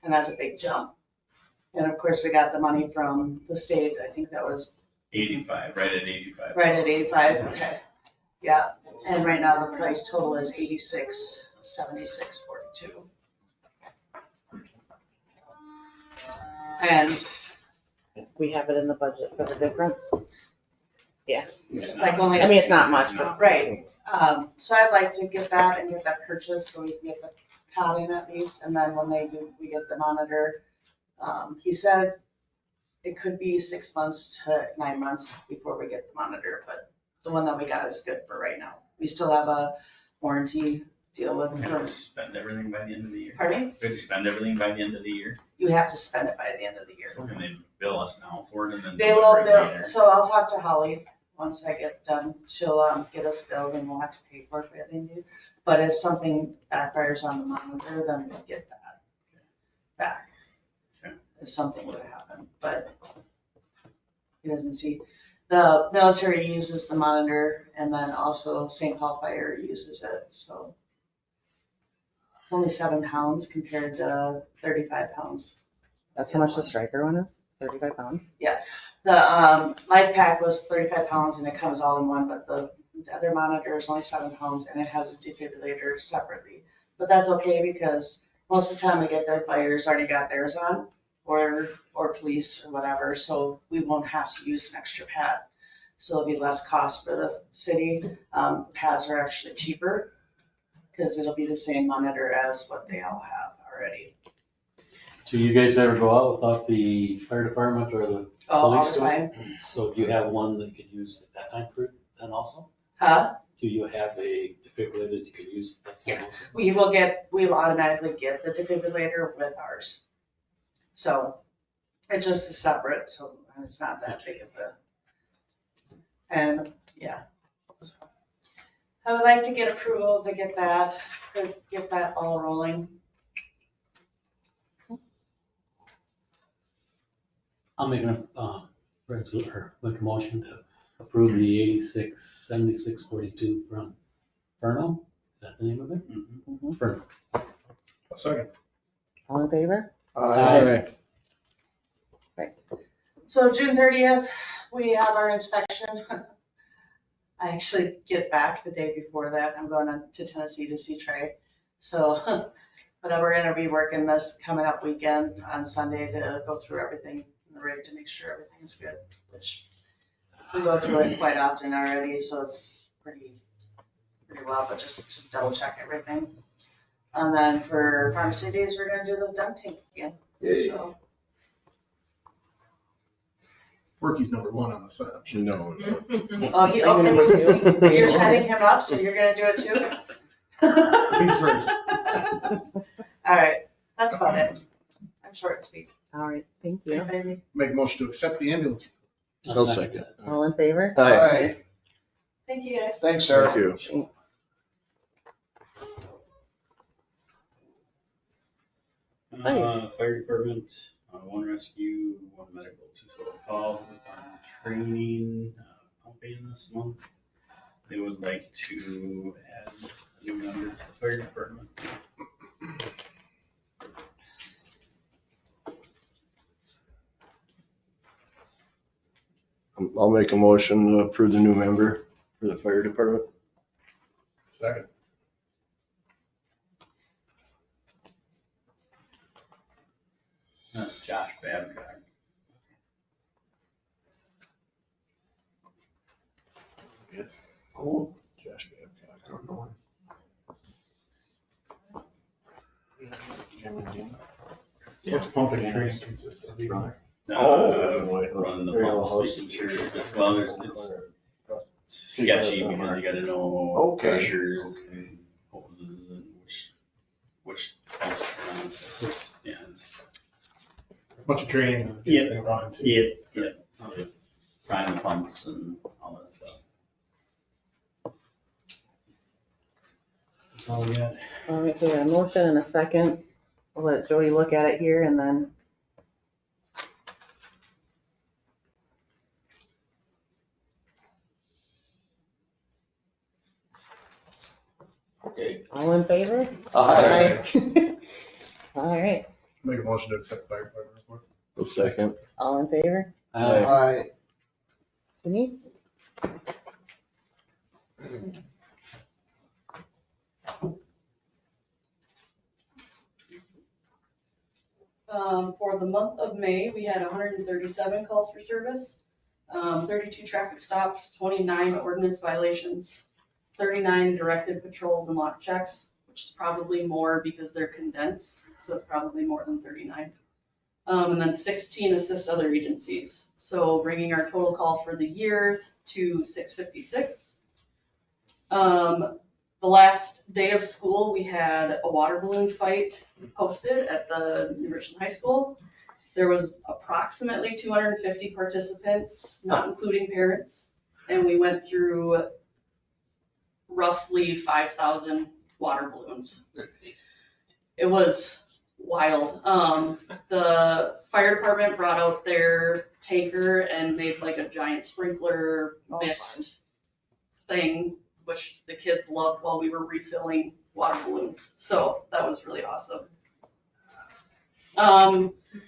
And that's a big jump. And of course, we got the money from the state, I think that was 85, right at 85. right at 85, okay. Yeah, and right now the price total is 86.76.42. And We have it in the budget for the difference? Yeah. it's like only. I mean, it's not much, but. Right, so I'd like to get that and get that purchased so we can get the cot in at least, and then when they do, we get the monitor. He said it could be 6 months to 9 months before we get the monitor, but the one that we got is good for right now. We still have a warranty deal with We have to spend everything by the end of the year. Pardon me? We have to spend everything by the end of the year. You have to spend it by the end of the year. So can they bill us now for it and then They will deliver it bill, later? so I'll talk to Holly once I get done. She'll, get us billed and we'll have to pay for it by the end of the year. But if something backfires on the monitor, then we'll get that back. Okay. If something would happen, but he doesn't see. The military uses the monitor, and then also St. Paul Fire uses it, so. It's only 7 pounds compared to 35 pounds. That's how much the striker one is, 35 pounds? The life pack was 35 pounds and it comes all in one, but the other monitor is only 7 pounds and it has a defibrillator separately. But that's okay because most of the time we get their fires already got theirs on, or police or whatever, so we won't have to use an extra pad. So it'll be less cost for the city. Pads are actually cheaper because it'll be the same monitor as what they all have already. Do you guys ever go out without the fire department or the All police? the time. So do you have one that you could use at that time for then also? Huh? Do you have a defibrillator that you could use at that time also? We will automatically get the defibrillator with ours. So it just is separate, so it's not that big of a, and yeah. I would like to get approval to get that all rolling. I'll make make a motion to approve the 867642 from Furno. Is that the name of it? Mm-hmm. Furno. A second. All in favor? Aye. Right. So June 30th, we have our inspection. I actually get back the day before that. I'm going to Tennessee to see Trey. So, but we're gonna be working this coming up weekend on Sunday to go through everything in the rig to make sure everything is good, which we go through it quite often already, so it's pretty well, but just to double check everything. And then for Pharmacy Days, we're gonna do the dump tank again. So, Worky's number one on the set. No. oh, you're setting him up, so you're gonna do it too? He's first. All right, that's about it. I'm short and sweet. All right, thank you. Anybody? Make a motion to accept the ambulance. I'll second that. All in favor? Aye. Thank you, guys. Thanks, Sarah. Thank you. Thanks. Fire department, 1 rescue, 1 medical, 2 total calls, training, pumping this month. They would like to add a new member to the fire department. I'll make a motion to approve the new member for the fire department. Second. That's Josh Babcock. Oh, Josh Babcock, I don't know him. What's pumping and training consist of? Running the pumps, making sure, as well as it's sketchy because you gotta know pressures and hoses and which pumps are on, so it's, yeah, it's. Bunch of training. Yeah. They run too. Yeah. Prime pumps and all that stuff. That's all we got. All right, so we got a motion and a second. We'll let Jody look at it here and then. Okay. All in favor? Aye. All right, Make a motion to accept the fire department report. A second. all in favor? Aye. Denise? For the month of May, we had 137 calls for service, 32 traffic stops, 29 ordinance violations, 39 directed patrols and lock checks, which is probably more because they're condensed, so it's probably more than 39. And then 16 assist other agencies, so bringing our total call for the year to 656. The last day of school, we had a water balloon fight posted at the New Richland High School. There was approximately 250 participants, not including parents, and we went through roughly 5,000 water balloons. It was wild. The fire department brought out their tanker and made like a giant sprinkler Oh, mist thing, which the kids loved while we were refilling water balloons. So that was really awesome.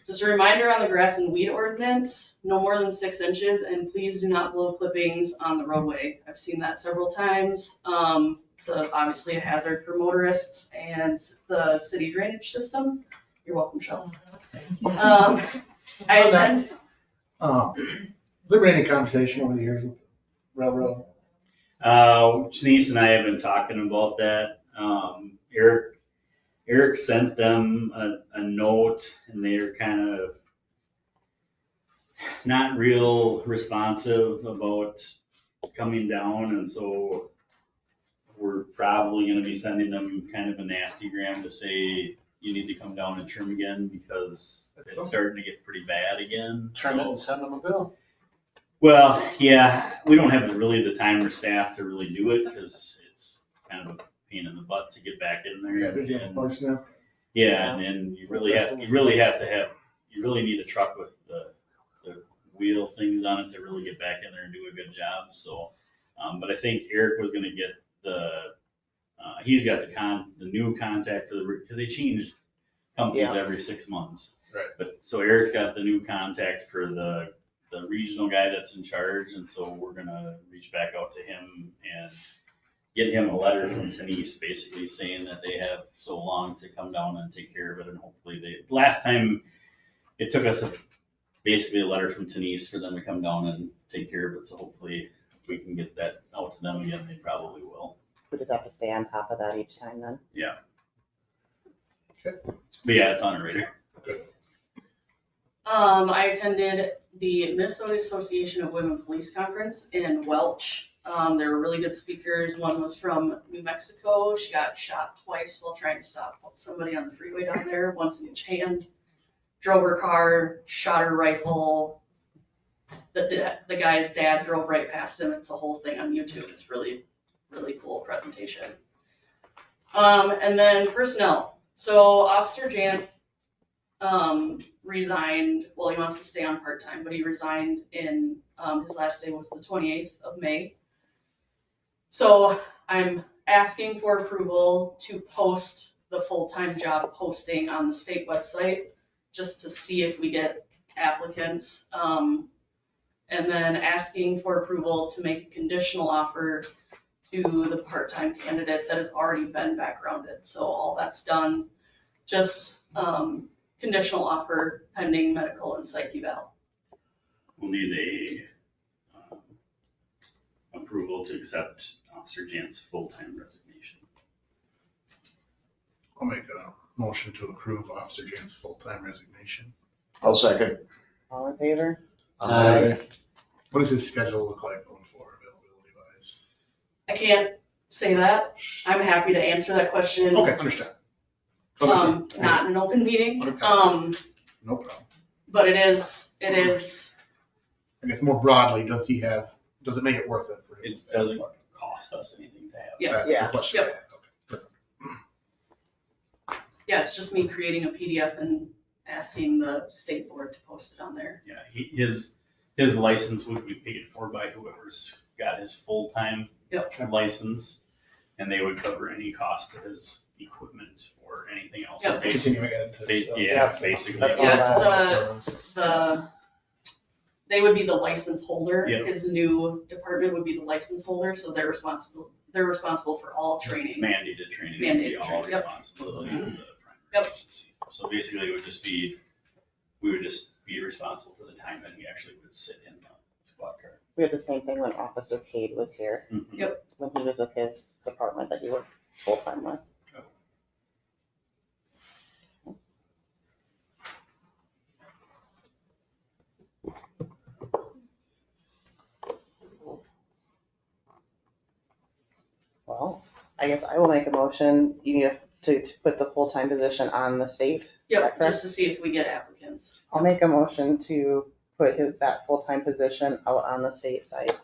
Just a reminder on the grass and weed ordinance, no more than 6 inches, and please do not blow clippings on the roadway. I've seen that several times. It's obviously a hazard for motorists and the city drainage system. You're welcome, Shel. I attend. Has there been any conversation over the years with railroad? Denise and I have been talking about that. Eric sent them a note, and they're kind of not real responsive about coming down, and so we're probably gonna be sending them kind of a nasty gram to say, you need to come down and trim again, because it's starting to get pretty bad again. Trim it and send them a bill. Well, yeah, we don't have really the time or staff to really do it, because it's kind of a pain in the butt to get back in there. Yeah, there's the parts now. Yeah, and then you really need a truck with the wheel things on it to really get back in there and do a good job. So, but I think Eric was gonna get he's got the new contact for because they change companies every 6 months. Right. But so Eric's got the new contact for the regional guy that's in charge, and so we're gonna reach back out to him and get him a letter from Denise basically saying that they have so long to come down and take care of it, and hopefully last time it took us basically a letter from Denise for them to come down and take care of it, so hopefully if we can get that out to them again, they probably will. We just have to stay on top of that each time then. Yeah. Okay. But yeah, it's on a radar. I attended the Minnesota Association of Women Police Conference in Welch. There were really good speakers. One was from New Mexico. She got shot twice while trying to stop somebody on the freeway down there, once in each hand. Drove her car, shot her rifle. The guy's dad drove right past him. It's a whole thing on YouTube. It's really, really cool presentation. And then personnel. So Officer Jant resigned. Well, he wants to stay on part-time, but he resigned in, his last day was the 28th of May. So I'm asking for approval to post the full-time job posting on the state website, just to see if we get applicants. And then asking for approval to make a conditional offer to the part-time candidate that has already been backgrounded. So all that's done, just conditional offer pending medical and psych eval. We'll need a approval to accept Officer Jant's full-time resignation. I'll make a motion to approve Officer Jant's full-time resignation. I'll second. All in favor? Aye. What does his schedule look like going forward, availability wise? I can't say that. I'm happy to answer that question. Okay, understand. Not in an open meeting. Okay. No problem. But it is, I guess more broadly, does it make it worth it for him? It doesn't cost us anything to have. Yeah. That's the Yeah. question I had. Okay. yeah, it's just me creating a PDF and asking the state board to post it on there. Yeah, his license would be paid for by whoever's got his full-time license, and they would cover any cost of his equipment or anything else. Yep. Continuing ed. Basically. That's all Yeah, that. They would be the license holder. Yep. His new department would be the license holder, so they're responsible for all training. Mandated training would be Mandated all training, yep. responsibility of the primary Yep. agency. So basically, we would just be responsible for the time that he actually would sit in the squad car. We had the same thing when Officer Cade was here, Mhm. when he was with his department that he worked full-time with. Well, I guess I will make a motion. You need to put the full-time position on the state. Is that Yep, correct? just to see if we get applicants. I'll make a motion to put that full-time position out on the state site.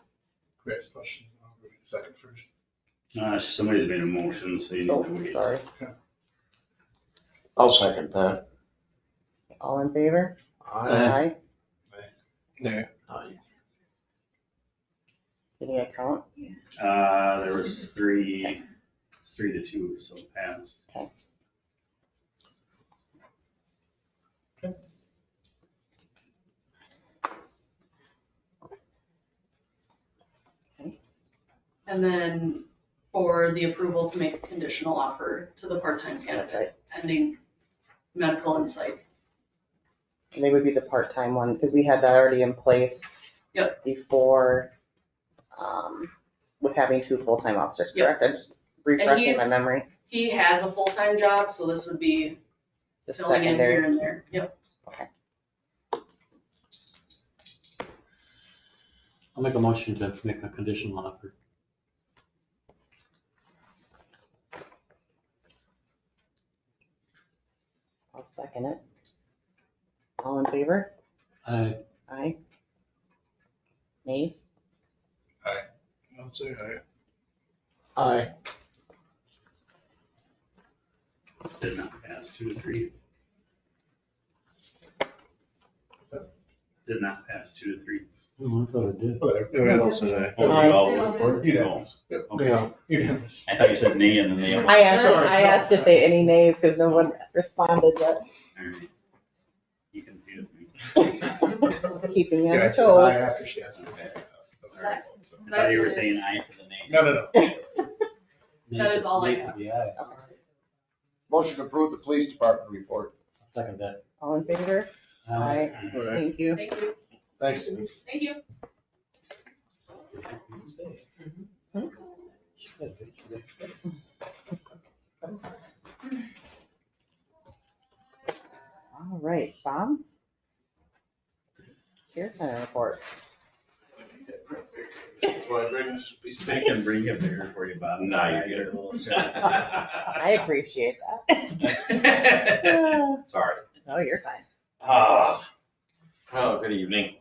Grace, questions? I'll go get a second first. Somebody's made a motion, so you need Oh, to wait. sorry. I'll second that. All in favor? Aye. No. Any account? There was it's 3-2, so passed. And then for the approval to make a conditional offer to the part-time That's candidate right. pending medical and psych. And they would be the part-time ones, because we had that already in place. Yep. Before, with having 2 full-time officers, Yep. correct? I'm just refreshing my he's- memory. He has a full-time job, so this would be Just filling in here secondary. and there. Yep. I'll make a motion to make a conditional offer. I'll second it. All in favor? I, Aye. Nays? I'll say aye. Aye. Did not pass 2-3. Did not pass 2-3. I thought it did. But everyone else said aye. Oh, Aye. you all voted for it? You Oh, Yep, okay. yeah, unanimous. I thought you said nay and then they. I asked if they, any nays, because no one responded yet. Alright. You confused me. Keeping you on Yeah, I your said aye toes. after she asked me. Sorry. I thought you were saying aye to the nay. No. That is all I Nay have. to the aye. Motion to approve the police department report. Second that. All in favor? Aye. All right. Thank you. Thank you. Thanks, Denise. Thank you. All right, Bob? Care Center report. That's why I bring this piece of I can bring a beer for you, Bob. No, you're Guys are good. a little I appreciate that. Sorry. No, you're fine. Oh, good evening.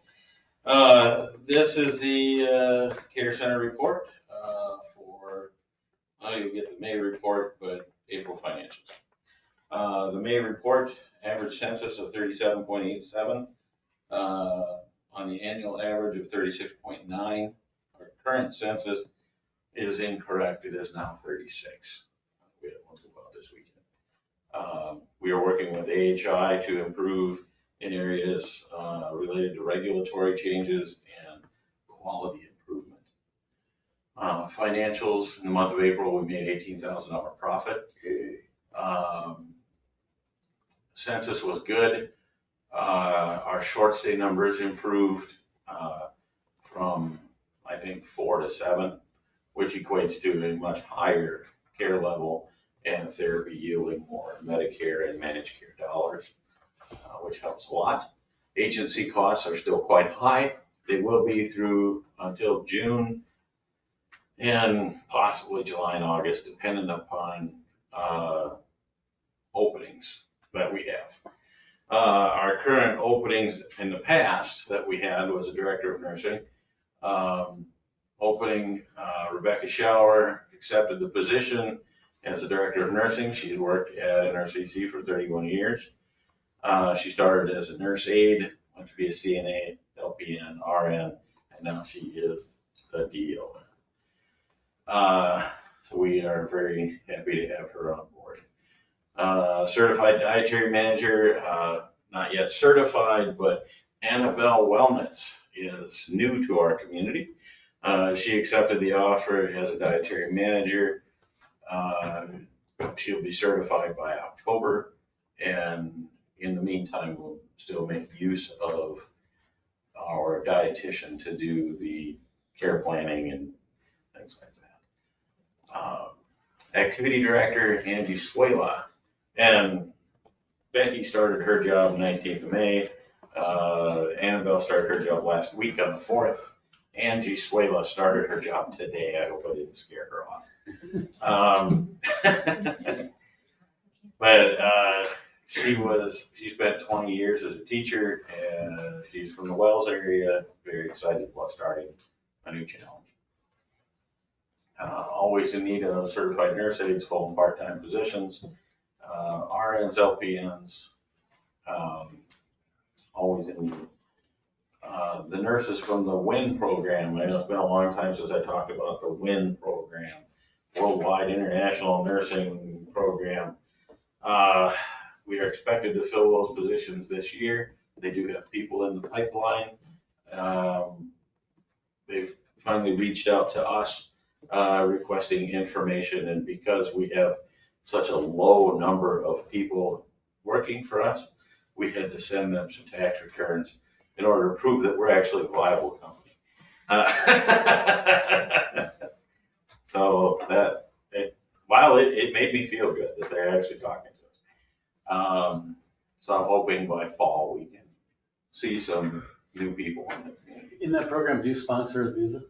This is the Care Center report for, you'll get the May report, but April financials. The May report, average census of 37.87, on the annual average of 36.9. Our current census is incorrect, it is now 36. We had one go out this weekend. We are working with AHI to improve in areas related to regulatory changes and quality improvement. Financials, in the month of April, we made $18,000 profit. Census was good. Our short stay numbers improved from, I think, 4 to 7, which equates to a much higher care level and therapy yielding more Medicare and managed care dollars, which helps a lot. Agency costs are still quite high. They will be through until June and possibly July and August, depending upon openings that we have. Our current openings in the past that we had was a director of nursing. Rebecca Schauer accepted the position as the director of nursing. She's worked at NRCC for 31 years. She started as a nurse aide, went to be a CNA, LPN, RN, and now she is the DO. So we are very happy to have her on board. Certified dietary manager, not yet certified, but Annabelle Wellness is new to our community. She accepted the offer as a dietary manager. She'll be certified by October, and in the meantime, we'll still make use of our dietitian to do the care planning and things like that. Activity director, Angie Suela, and Becky started her job 19th of May. Annabelle started her job last week on the 4th. Angie Suela started her job today. I hope I didn't scare her off. But she spent 20 years as a teacher, and she's from the Wells area, very excited about starting a new challenge. Always in need of certified nurse aides, full and part-time positions, RNs, LPNs, always in need. the nurses from the WIN program. I know it's been a long time since I talked about the WIN program, Worldwide International Nursing Program. We are expected to fill those positions this year. They do have people in the pipeline. They've finally reached out to us requesting information, and because we have such a low number of people working for us, we had to send them some tax returns in order to prove that we're actually a viable company. So that, it made me feel good that they're actually talking to us. So I'm hoping by fall we can see some new people in the community. In that program, do you sponsor a visa?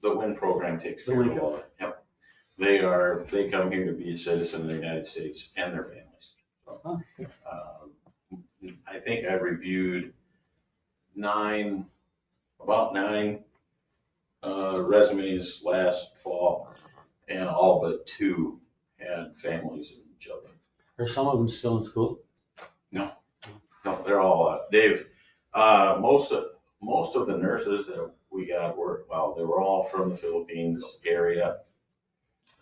The WIN program takes The care of WIN all that. Yep. They come here to be a citizen of the United States and their families. So, I think I reviewed about nine resumes last fall, and all but 2 had families and children. Are some of them still in school? No, they're all, Dave, most of the nurses that we got they were all from the Philippines area.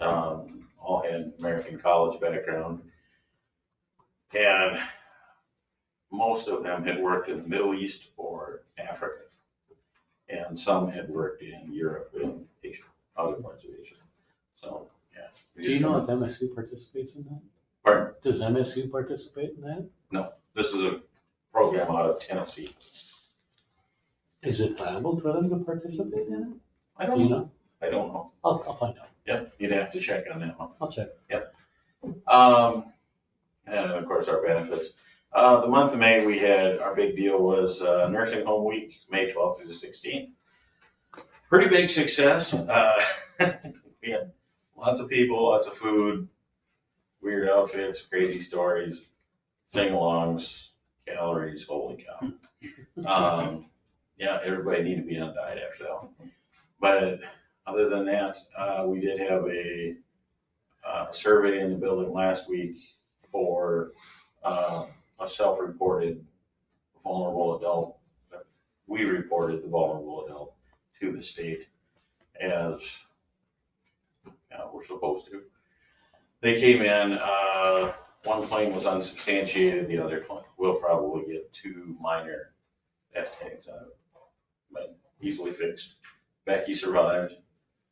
All had American college background. And most of them had worked in the Middle East or Africa. And some had worked in Europe and Asia, other parts of Asia. So, yeah. Do you know if MSU participates in that? Pardon? Does MSU participate in that? No, this is a program out of Tennessee. Is it viable for them to participate in it? I Do don't you know. know? I don't know. I'll find out. Yep, you'd have to check on that one. I'll check. And of course, our benefits. The month of May, we had, our big deal was Nursing Home Week, May 12th through the 16th. Pretty big success. We had lots of people, lots of food, weird outfits, crazy stories, sing-alongs, calories, holy cow. Yeah, everybody needed to be on a diet after that one. But other than that, we did have a survey in the building last week for a self-reported vulnerable adult. We reported the vulnerable adult to the state as we're supposed to. They came in, one claim was unsubstantiated, the other claim will probably get 2 minor F tags out of it, but easily fixed. Becky survived.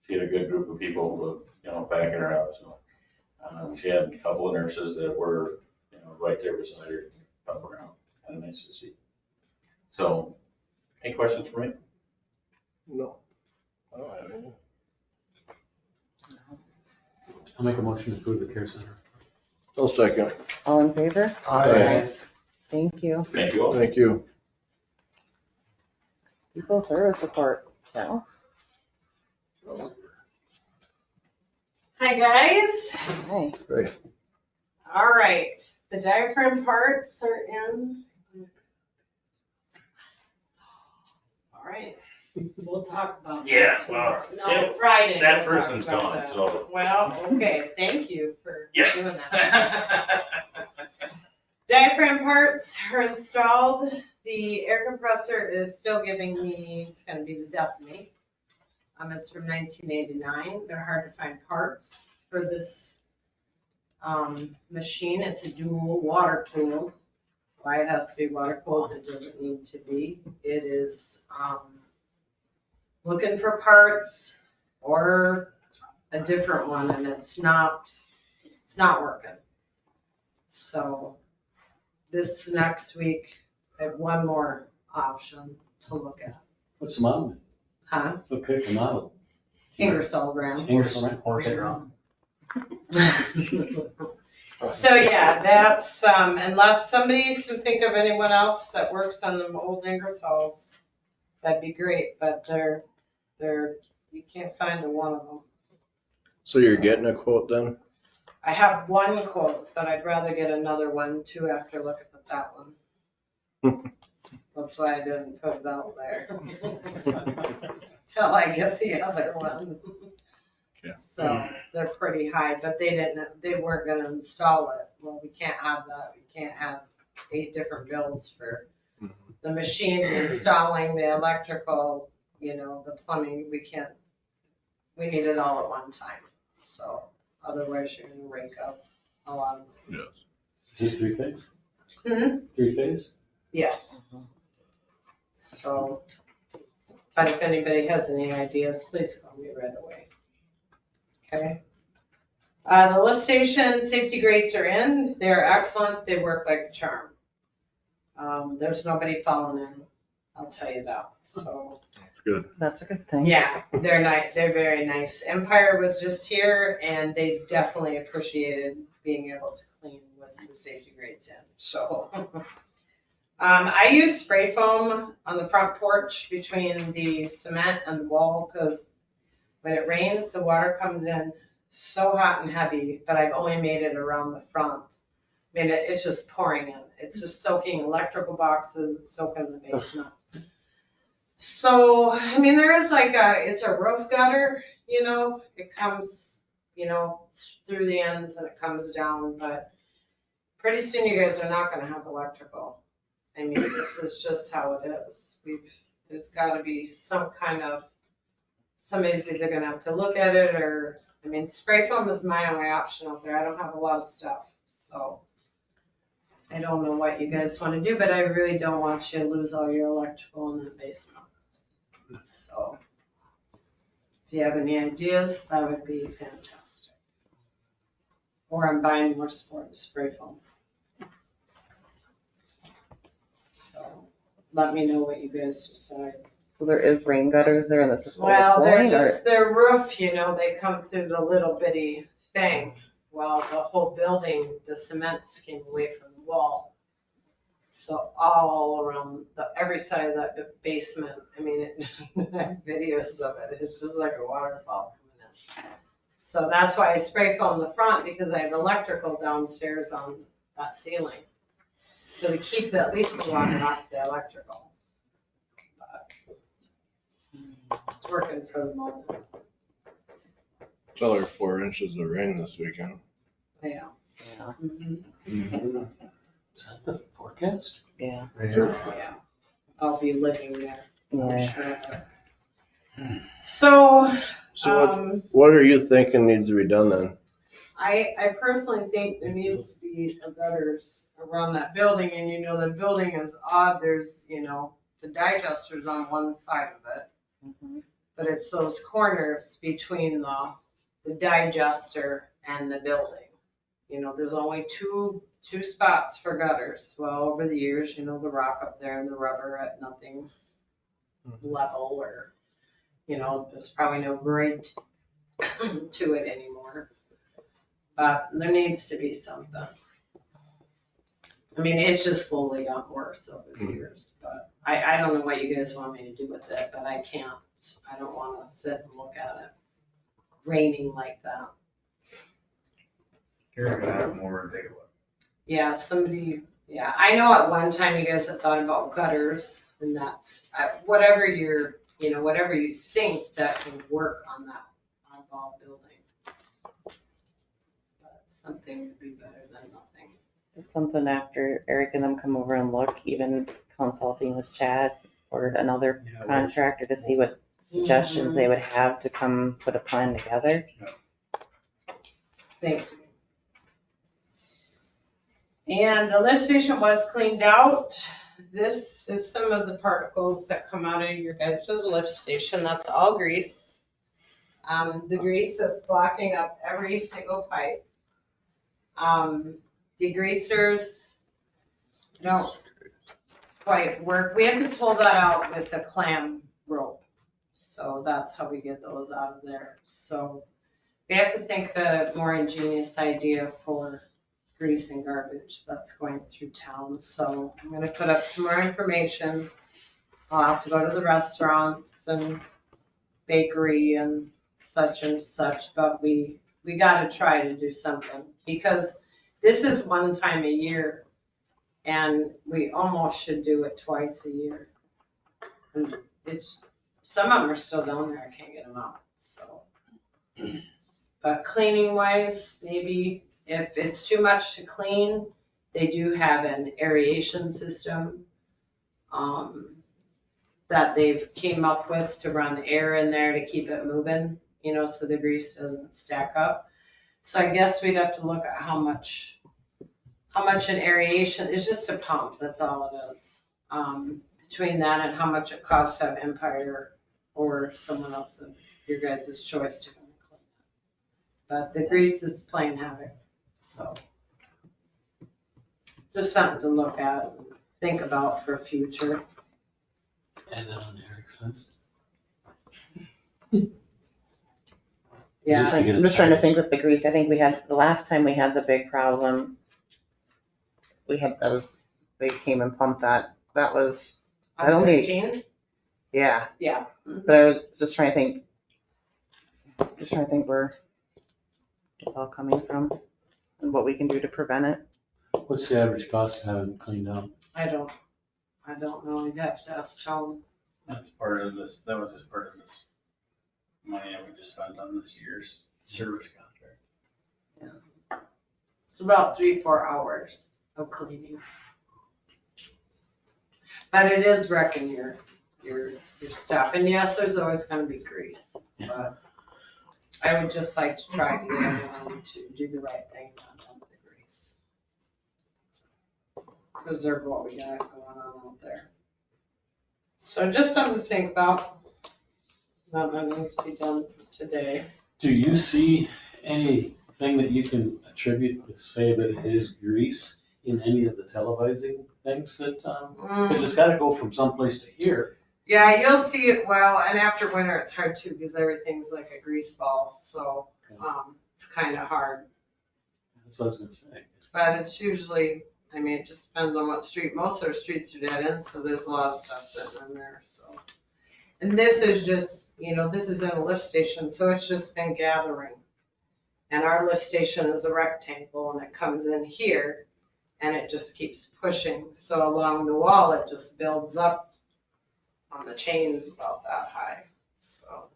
She had a good group of people, backing her up. So she had a couple of nurses that were, right there beside her, up around. Kind of nice to see. So, any questions for me? No. I don't have any. I'll make a motion to approve the care center. I'll second. All in favor? Aye. Thank you. Thank you all. Thank you. People service report, Cal. Hi, guys. Hi. Great. All right, the diaphragm parts are in. All right, we'll talk about that. Yeah, well, No, Friday. that we'll talk person's about gone, that. so. Well, okay, thank you for Yeah. doing that. Diaphragm parts are installed. The air compressor is still giving me, it's gonna be the death of me. It's from 1989. They're hard to find parts for this machine. It's a dual water cooled. Why it has to be water cooled, it doesn't need to be. It is looking for parts or a different one, and it's not working. So this next week, I have one more option to look at. What's the model? Huh? What pick the model? Ingersoll Rand. Ingersoll So yeah, that's, unless somebody can think of anyone else that works on the old Ingersolls, that'd be great, but they're, you can't find one of them. So you're getting a quote then? I have one quote, but I'd rather get another one too after looking at that one. That's why I didn't put it out there. Till I get the other one. Yeah. So they're pretty high, but they weren't gonna install it. Well, we can't have that. We can't have 8 different bills for The machine, the installing, the electrical, you know, the plumbing, we need it all at one time. So otherwise you're gonna rake up a lot of money. Is it three-phase? Hmm? Three-phase? Yes. So, but if anybody has any ideas, please call me right away. Okay? The lift station safety grates are in. They're excellent. They work like a charm. There's nobody falling in, I'll tell you that. So, Good. That's a good thing. yeah, they're nice. They're very nice. Empire was just here and they definitely appreciated being able to clean with the safety grates in. So, I use spray foam on the front porch between the cement and the wall because when it rains, the water comes in so hot and heavy, but I've only made it around the front. I mean, it's just pouring in. It's just soaking electrical boxes, it's soaking the basement. So, I mean, there is it's a roof gutter, you know, it comes, you know, through the ends and it comes down, but pretty soon you guys are not gonna have electrical. I mean, this is just how it is. There's gotta be some kind of, somebody's either gonna have to look at it or, I mean, spray foam is my only option out there. I don't have a lot of stuff, so. I don't know what you guys wanna do, but I really don't want you to lose all your electrical in the basement. So, if you have any ideas, that would be fantastic. Or I'm buying more spray foam. So, let me know what you guys decide. So there is rain gutters there and that's just Well, they're overflowing, or? just, their roof, you know, they come through the little bitty thing. Well, the whole building, the cement's came away from the wall. So all around every side of that basement, I mean, I have videos of it. It's just like a waterfall coming in. So that's why I spray foam the front because I have electrical downstairs on that ceiling. So to keep at least the water off the electrical. But it's working for the moment. Tell her 4 inches of rain this weekend. Yeah. Yeah. Mhm. Is that the forecast? Yeah. Yeah. I'll be living there. I'm Yeah. sure. So, So what are you thinking needs to be done then? I personally think there needs to be a gutters around that building, and you know, the building is odd, there's, you know, the digesters on one side of it, but it's those corners between the digester and the building. You know, there's only two spots for gutters. Well, over the years, you know, the rock up there and the rubber at nothing's level, or, you know, there's probably no grade to it anymore. But there needs to be something. I mean, it's just slowly got worse over the years, but I don't know what you guys want me to do with it, but I can't. I don't want to sit and look at it raining like that. You're gonna have more and take a look. Yeah, yeah, I know at one time you guys had thought about gutters, and that's, whatever whatever you think that can work on that oddball building. But something would be better than nothing. It's something after Eric and them come over and look, even consulting with Chad or another contractor to see what suggestions they would have to come put a plan together. Thank you. And the lift station was cleaned out. This is some of the particles that come out of your guys' lift station. That's all grease. The grease that's blocking up every single pipe. Degreasers don't quite work. We have to pull that out with a clam rope. So that's how we get those out of there. So we have to think of a more ingenious idea for grease and garbage that's going through town. So I'm going to put up some more information. I'll have to go to the restaurants and bakery and such, but we got to try to do something because this is one time a year and we almost should do it twice a year. And some of them are still down there. I can't get them out. So, but cleaning wise, maybe if it's too much to clean, they do have an aeration system that they've came up with to run air in there to keep it moving, so the grease doesn't stack up. So I guess we'd have to look at how much an aeration, it's just a pump, that's all it is. Between that and how much it costs to have Empire or someone else of your guys' choice to come and clean it. But the grease is playing havoc, so. Just something to look at and think about for future. And then on Eric's fence. Yeah. Just to get it I'm just trying to started. think with the grease. I think the last time we had the big problem, they came and pumped that. That was, I don't think, 13? yeah. Yeah. But I was just trying to think where it's all coming from and what we can do to prevent it. What's the average cost of having it cleaned out? I don't know, you'd have to ask Tom. That was just part of this money that we just spent on this year's service contract. It's about 3-4 hours of cleaning. But it is wrecking your stuff. And yes, there's always gonna be grease, but I would just like to try to get everyone to do the right thing, not dump the grease. Preserve what we got going on out there. So just something to think about. That needs to be done today. Do you see anything that you can attribute to say that it is grease in any of the televising things that, because it's gotta go from someplace to here. Yeah, you'll see it well, and after winter, it's hard too, because everything's like a grease ball, so, it's kind of hard. That's what I was gonna say. But it's usually, it just depends on what street. Most of our streets are dead ends, so there's a lot of stuff sitting in there, so. And this is just, this is in a lift station, so it's just been gathering. And our lift station is a rectangle, and it comes in here, and it just keeps pushing. So along the wall, it just builds up on the chains about that high, so.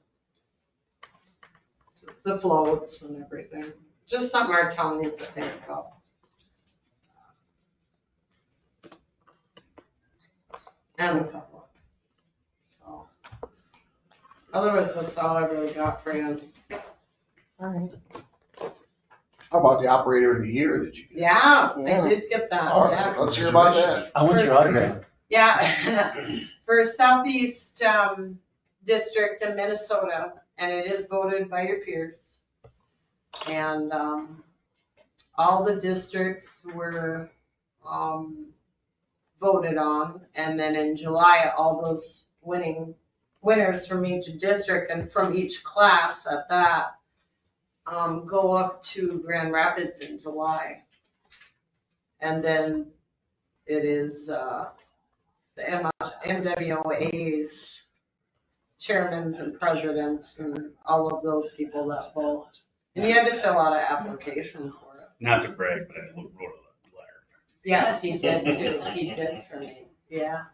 The floats and everything. Just something our town needs to think about. And the public. So, otherwise, that's all I really got for you. All right. How about the operator of the year that you get? Yeah, Yeah. I did get that. All Yeah. right, let's hear about that. I want your autograph. Yeah, for Southeast District in Minnesota, and it is voted by your peers. And all the districts were voted on, and then in July, all those winners from each district and from each class at that go up to Grand Rapids in July. And then it is the MWOA's chairmans and presidents and all of those people that vote. And you had to fill out an application for it. Not to brag, but I wrote a letter. Yes, he did too. He did for me. Yeah.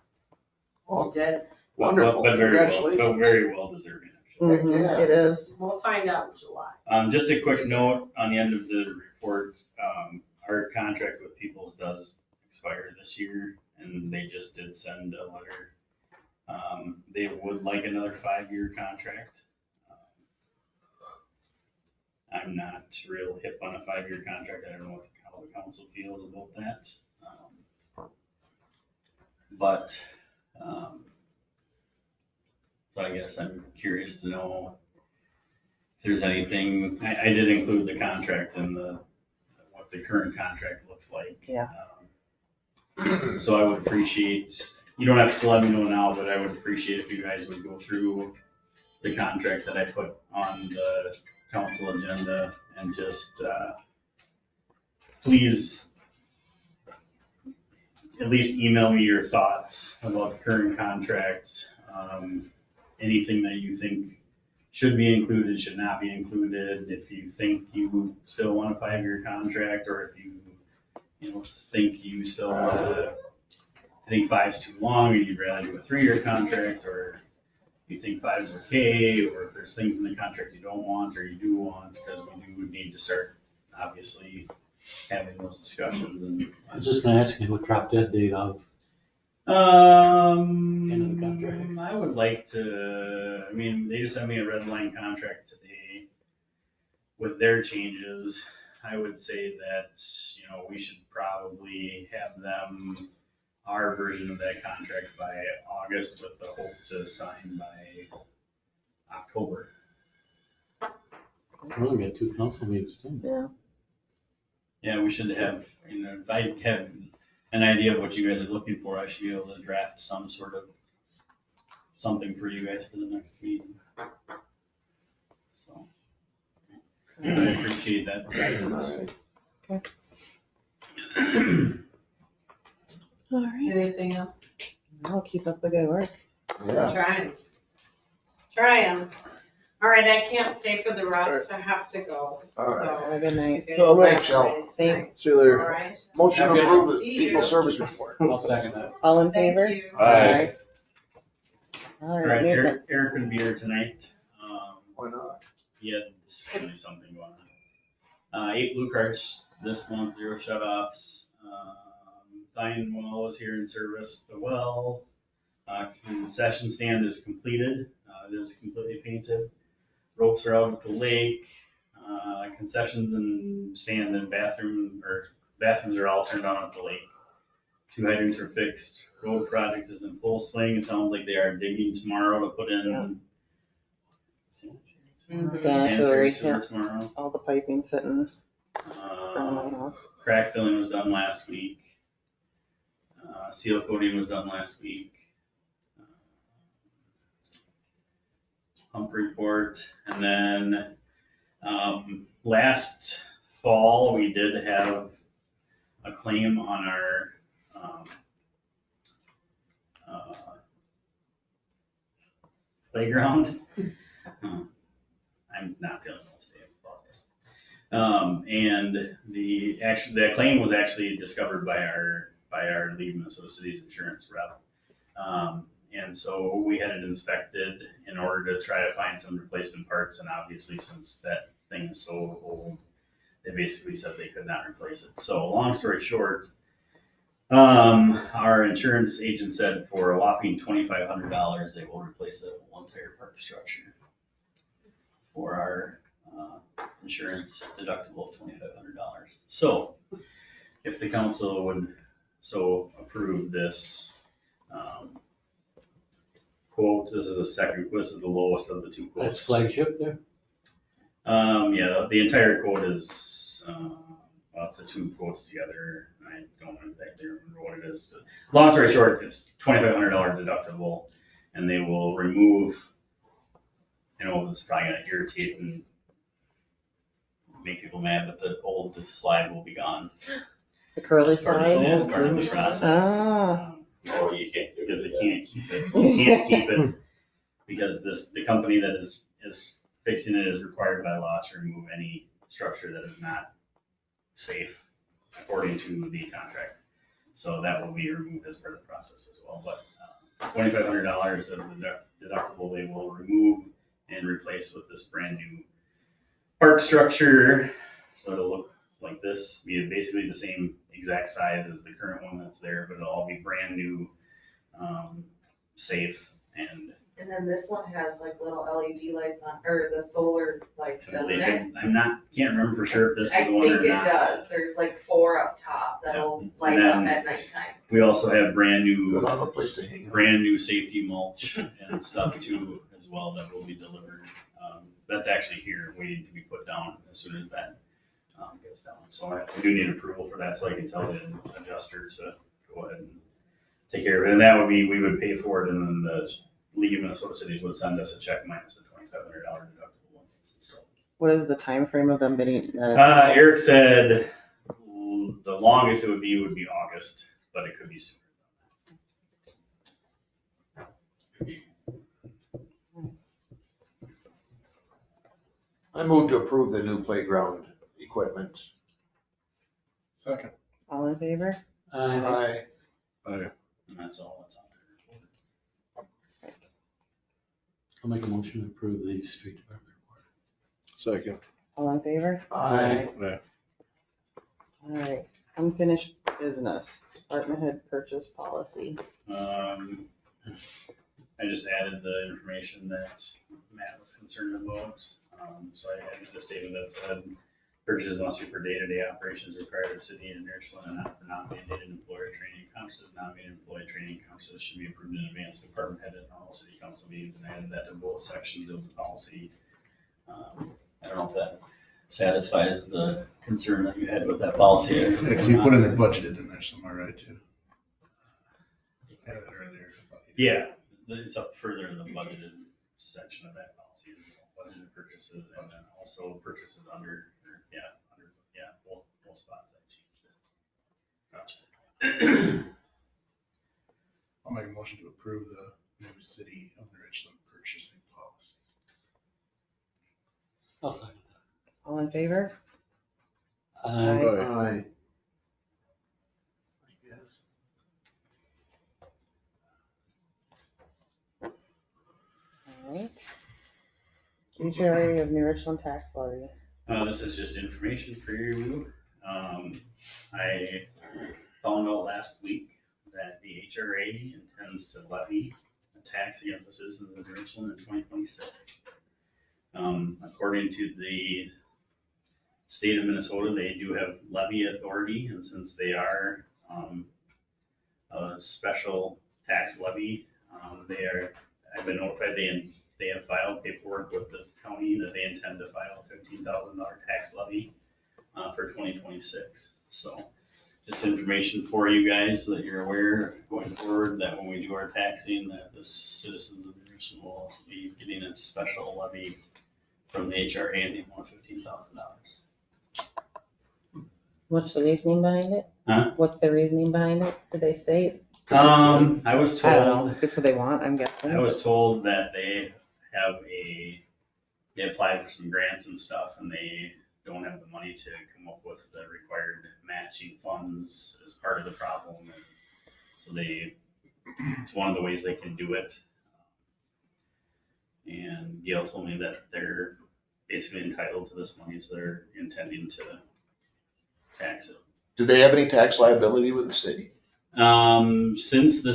He did. Wonderful, But very congratulations. very well deserving. Mhm, Yeah. it is. We'll find out in July. Just a quick note on the end of the report, our contract with Peoples does expire this year, and they just did send a letter. They would like another 5-year contract. I'm not real hip on a 5-year contract. I don't know how the council feels about that. So I guess I'm curious to know if there's anything, I did include the contract and what the current contract looks like. Yeah. So I would appreciate, you don't have to let me know now, but I would appreciate if you guys would go through the contract that I put on the council agenda and just, please at least email me your thoughts about the current contract. Anything that you think should be included, should not be included. If you think you still want a 5-year contract, or if you think you still think 5's too long and you'd rather do a 3-year contract, or you think 5's okay, or if there's things in the contract you don't want or you do want, because we do need to start obviously having those discussions. And I was just gonna ask you what drop dead date of. I would like to, I mean, they just sent me a red line contract today with their changes. I would say that, you know, we should probably have them, our version of that contract by August with the hope to sign by October. We only got 2 council meetings. Yeah. Yeah, we should have, you know, if I have an idea of what you guys are looking for, I should be able to draft some sort of something for you guys for the next meeting. So, I appreciate that guidance. All right. Anything else? I'll keep up the good work. Trying. All right, I can't stay for the rest. I have to go. All right. So Have a good night. you guys All right, have a Michelle. nice Same. night. See you All later. right. Motion to Okay. approve the See people you. service report. I'll second that. All in favor? Thank you. Aye. All All right. right, maintenance. Eric couldn't be here tonight. Why not? He had certainly something going on. 8 blue carts this month, 0 shut-offs. Thine well is here in service. The well, concession stand is completed. It is completely painted. Ropes are out at the lake. Concessions and stand and bathrooms are all turned on at the lake. 2 hydrants are fixed. Road project is in full swing. It sounds like they are digging tomorrow to put in Sanitary, sewer yeah. tomorrow. All the piping sitting from my house. Crack filling was done last week. Seal coating was done last week. Pump report, and then last fall we did have a claim on our playground. I'm not feeling well today about this. And that claim was actually discovered by our League of Minnesota Cities insurance rep. And so we had it inspected in order to try to find some replacement parts. And obviously, since that thing is so old, they basically said they could not replace it. So long story short, our insurance agent said for a whopping $2,500, they will replace the whole entire park structure for our insurance deductible of $2,500. So if the council would so approve this quote, this is the lowest of the 2 quotes. That's flagship there? Yeah, the entire quote is, well, it's the 2 quotes together. I don't exactly remember what it is. Long story short, it's $2,500 deductible, and they will remove, you know, this is probably gonna irritate and make people mad, but the old slide will be gone. The curly As part of- slide? as part of the process. Ah. Oh, you can't, because they can't keep it. You can't keep it because the company that is fixing it is required by law to remove any structure that is not safe according to the contract. So that will be removed as part of the process as well. But $2,500 of the deductible they will remove and replace with this brand new park structure. So it'll look like this, be basically the same exact size as the current one that's there, but it'll all be brand new, safe, and And then this one has like little LED lights on, or the solar lights, I doesn't believe it? can't remember for sure if this I is the one think or it not. does. There's like 4 up top that'll Yeah. light And up then at nighttime. We also have brand new, Good on a place to hang out. brand new safety mulch and stuff too as well that will be delivered. That's actually here waiting to be put down as soon as that gets down. So I do need approval for that, so I can tell the adjuster to go ahead and take care of it. And that would be, we would pay for it, and then the League of Minnesota Cities would send us a check minus the $2,500 deductible once it's installed. What is the time frame of them bidding? Eric said the longest it would be August, but it could be sooner. I move to approve the new playground equipment. Second. All in favor? Aye. And that's all that's on there. I'll make a motion to approve the street department report. Second. All in favor? Aye. All right, unfinished business, department head purchase policy. I just added the information that Matt was concerned about. So I added the statement that said purchases must be for day-to-day operations required of city and Richland and not for non-mandated employer training conferences. Non-mandated employee training conferences should be approved in advance of department head and all city council meetings, and I added that to both sections of the policy. I don't know if that satisfies the concern that you had with that policy. Yeah, because you put in there budgeted in there somewhere, right, too? Added it earlier. Yeah, it's up further in the budgeted section of that policy, budgeted purchases, and then also purchases under, both spots I changed it. I'll make a motion to approve the new city of Richland purchasing policy. I'll second All in favor? that. Aye. All right. HRA of New Richland tax levy. This is just information for you. I found out last week that the HRA intends to levy a tax against the citizens of Richland in 2026. According to the state of Minnesota, they do have levy authority, and since they are a special tax levy, I've been notified they have filed paperwork with the county that they intend to file a $15,000 tax levy for 2026. So just information for you guys so that you're aware going forward that when we do our taxing, that the citizens of Richland will also be getting a special levy from the HRA in the amount of $15,000. What's the reasoning behind it? Huh? What's the reasoning behind it? Did they say it? I was told. I don't know. Just what they want, I'm guessing. I was told that they applied for some grants and stuff, and they don't have the money to come up with the required matching funds as part of the problem. And so it's one of the ways they can do it. And Gail told me that they're basically entitled to this money, so they're intending to tax it. Do they have any tax liability with the city? Since the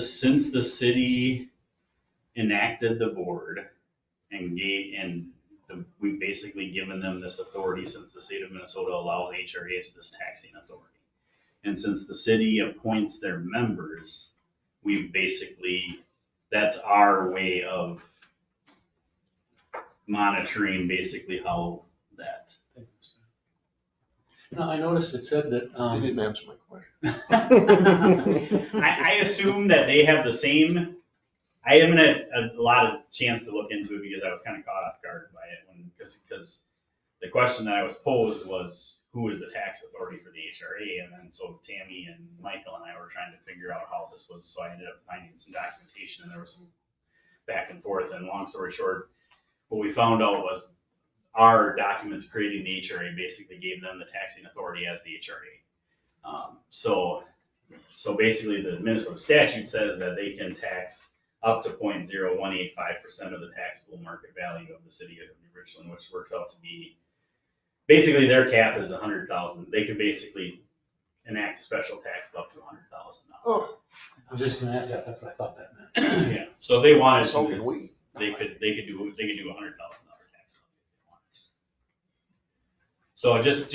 city enacted the board we've basically given them this authority since the state of Minnesota allows HRAs this taxing authority. And since the city appoints their members, that's our way of monitoring basically how that. No, I noticed it said that, You didn't answer my question. I assume that they have the same. I haven't had a lot of chance to look into it because I was kind of caught off guard by it because the question that I was posed was who is the tax authority for the HRA, and then so Tammy and Michael and I were trying to figure out how this was. So I ended up finding some documentation, and there was some back and forth. And long story short, what we found out was our documents creating the HRA basically gave them the taxing authority as the HRA. So basically the Minnesota statute says that they can tax up to 0.0185% of the taxable market value of the city of New Richland, which works out to be, basically their cap is 100,000. They could basically enact a special tax of up to $100,000. oh, I was just gonna ask that, that's what I thought that meant. Yeah, so if they wanted So to, can we. they could do a $100,000 tax levy if they wanted to. So just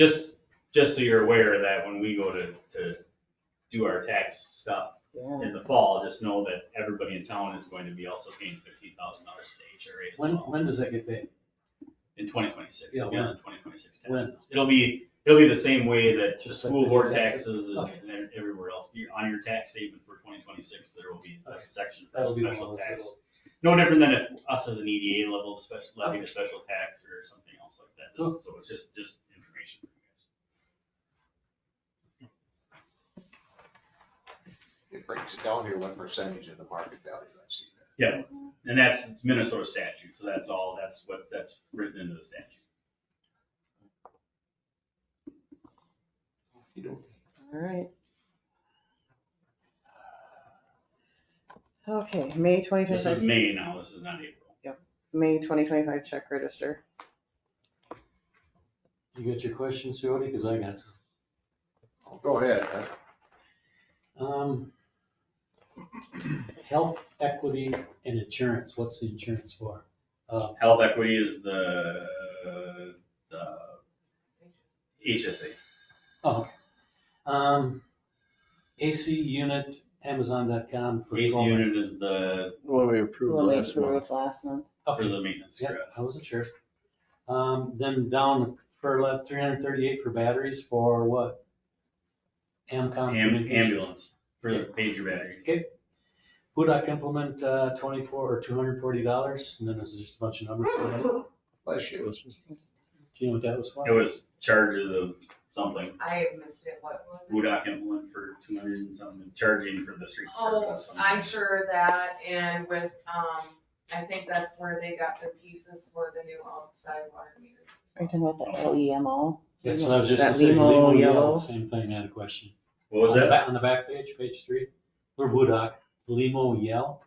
so you're aware that when we go to do our tax stuff in the fall, just know that everybody in town is going to be also paying $15,000 to the HRA as well. When does that get paid? In 2026, Yeah, it'll be when? on the 2026 When? taxes. It'll be the same way that Just the like school the board taxes? taxes and Okay. and everywhere else. On your tax statement for 2026, there will be a section for That'll the be one special of those tax. little- No different than if us as an EDA level levying a special tax or something else like that. Cool. So it's just information for you guys. It breaks it down here what percentage of the market value, I see that. Yeah, and it's Minnesota statute, so that's written into the statute. All right. Okay, May This 2025. is May now, this is not April. Yep, May 2025 check register. You got your questions, Jody? Cause I got some. Oh, go ahead. Health, equity, and insurance, what's the insurance for? Health equity is the HSA. Oh, AC unit, Amazon.com for. AC unit is the, What we The approved one we last month. approved last month. for Okay, the maintenance, yeah, correct? I wasn't sure. Then down for 338 for batteries for what? Amcom Communications. Ambulance, for the pager batteries. Okay. Hudak implement, 24 or $240, and then there's just a bunch of numbers. for that. Bless you. Do you know what that was for? It was charges of something. I missed it, what was it? WUDOC implement for 200 and something, charging for the street. Oh, I'm sure that, and with, I think that's where they got their pieces for the new outside water meters. Are you talking about the LEMO? That's what I was just That gonna say. Limo Limo yellow. Same thing, I had a question. What was On the that? back- On the back page, page 3, or Hudak, Limo Yell.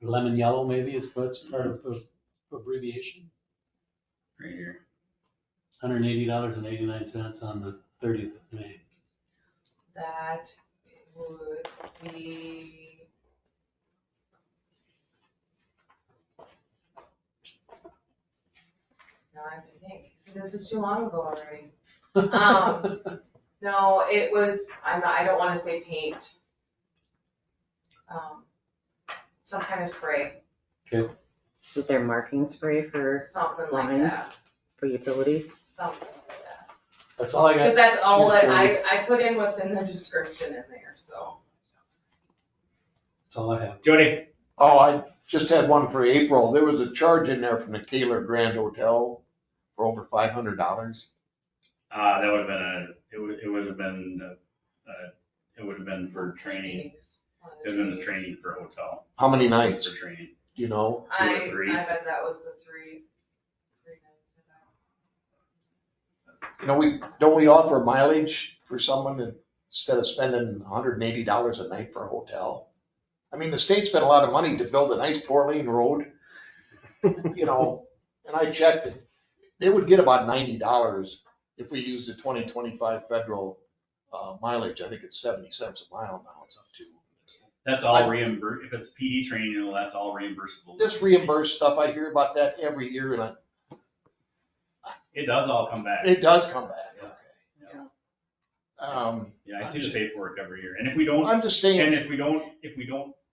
Lemon yellow maybe is what's part of the abbreviation. Right here. $180.89 on the 30th of May. That would be. No, I have to think, see, this is too long ago already. No, it was, I don't wanna say paint. Some kind of spray, Is there marking spray for something like lines that, for utilities? something like that. That's all I got. Cause that's all that, I put in what's in the description in there, so. That's all I have. Jody? Oh, I just had one for April. There was a charge in there from the Kaler Grand Hotel for over $500. That would have been it would have been for training. It would have been the training for hotel. How many nights, For training. do you know? 2 or I 3. bet that was the three nights. You know, don't we offer mileage for someone instead of spending $180 a night for a hotel? I mean, the state spent a lot of money to build a nice 4-lane road, you know, and I checked it. They would get about $90 if we use the 2025 federal mileage. I think it's 70 cents a mile now it's up to. That's all reimbursed. If it's PD training, that's all reimbursable. This reimbursed stuff, I hear about that every year, and It does all come back. it does come back. Yeah. Yeah, I see the paperwork every year. And if we don't, I'm just saying. and if we don't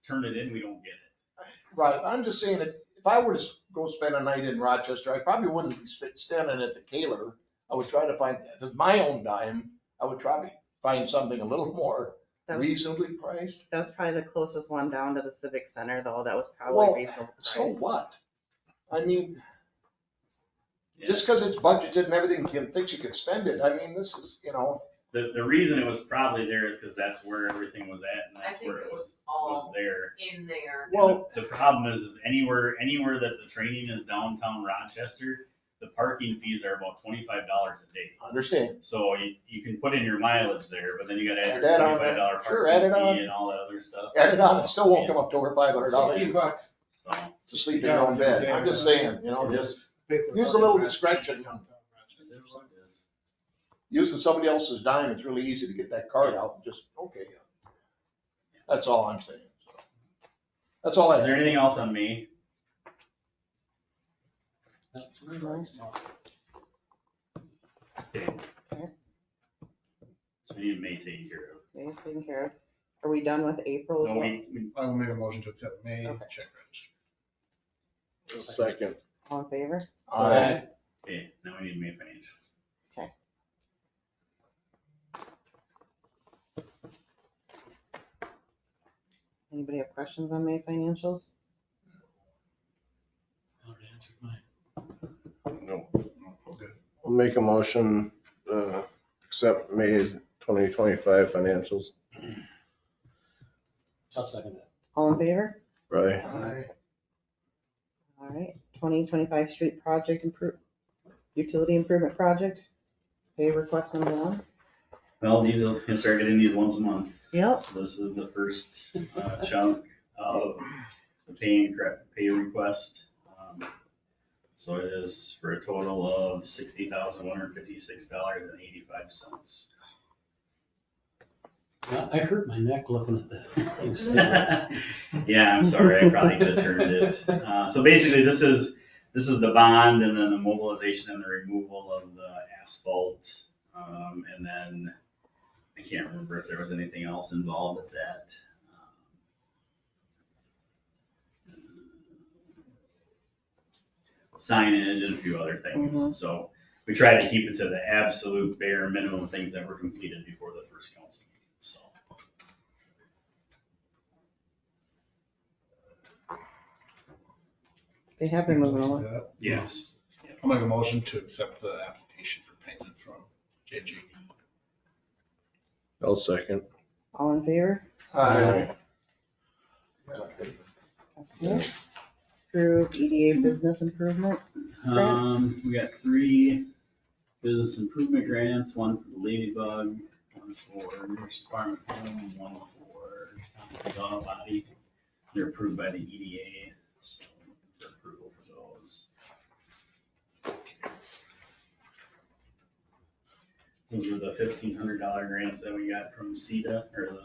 turn it in, we don't get it. Right, I'm just saying that if I were to go spend a night in Rochester, I probably wouldn't be standing at the Kaler. I would try to find, if it's my own dime, I would try to find something a little more reasonably priced. That was probably the closest one down to the Civic Center, though. That was Well, probably reasonable price. So what? I mean, just because it's budgeted and everything, Kim thinks you can spend it. I mean, this is, you know. The reason it was probably there is because that's where everything was at, and I that's think where it it was was all there. in there. Well, The problem is anywhere that the training is downtown Rochester, the parking fees are about $25 a day. Understand. So you can put in your mileage there, but then you gotta add Add your that on $25 there. Sure, add it parking on. fee and all that other stuff. Add it on, it still won't come up to over $500 $16. So, to sleep in your own bed. I'm just saying, you know, just use a little discretion. it is what it is. Using somebody else's dime, it's really easy to get that card out and just, okay. That's all I'm saying. That's all I Is there have. anything else on me? Okay. So we need May taken care of. May's taken care of. Are we done with April? as No, well? I will make a motion to accept May Okay. check register. Second. All in favor? Aye. Okay, now we need May financials. Anybody have questions on May financials? Already answered mine. No. I'll make a motion, accept May 2025 financials. I'll second that. All in favor? Right. Aye. All right, 2025 street project utility improvement project. Pay request number 1. Well, these will, can start getting these once a month. Yep. So this is the first chunk of the pay request. So it is for a total of $60,156.85. I hurt my neck looking at that thing. Yeah, I'm sorry, I probably could have turned it. So basically, this is the bond and then the mobilization and the removal of the asphalt. And then I can't remember if there was anything else involved with that. Signage and a few other things. Mhm. So we tried to keep it to the absolute bare minimum things that were completed before the first council meeting, so. They have been moving along. Yes. I'll make a motion to accept the application for payment from JG. I'll second. All in favor? Aye. Okay. Through EDA business improvement. We got 3 business improvement grants, one for the Ladybug, one for Nurse Farm Home, one for the Dog Body. They're approved by the EDA, so for approval for those. Those were the $1,500 grants that we got from CETA, or the.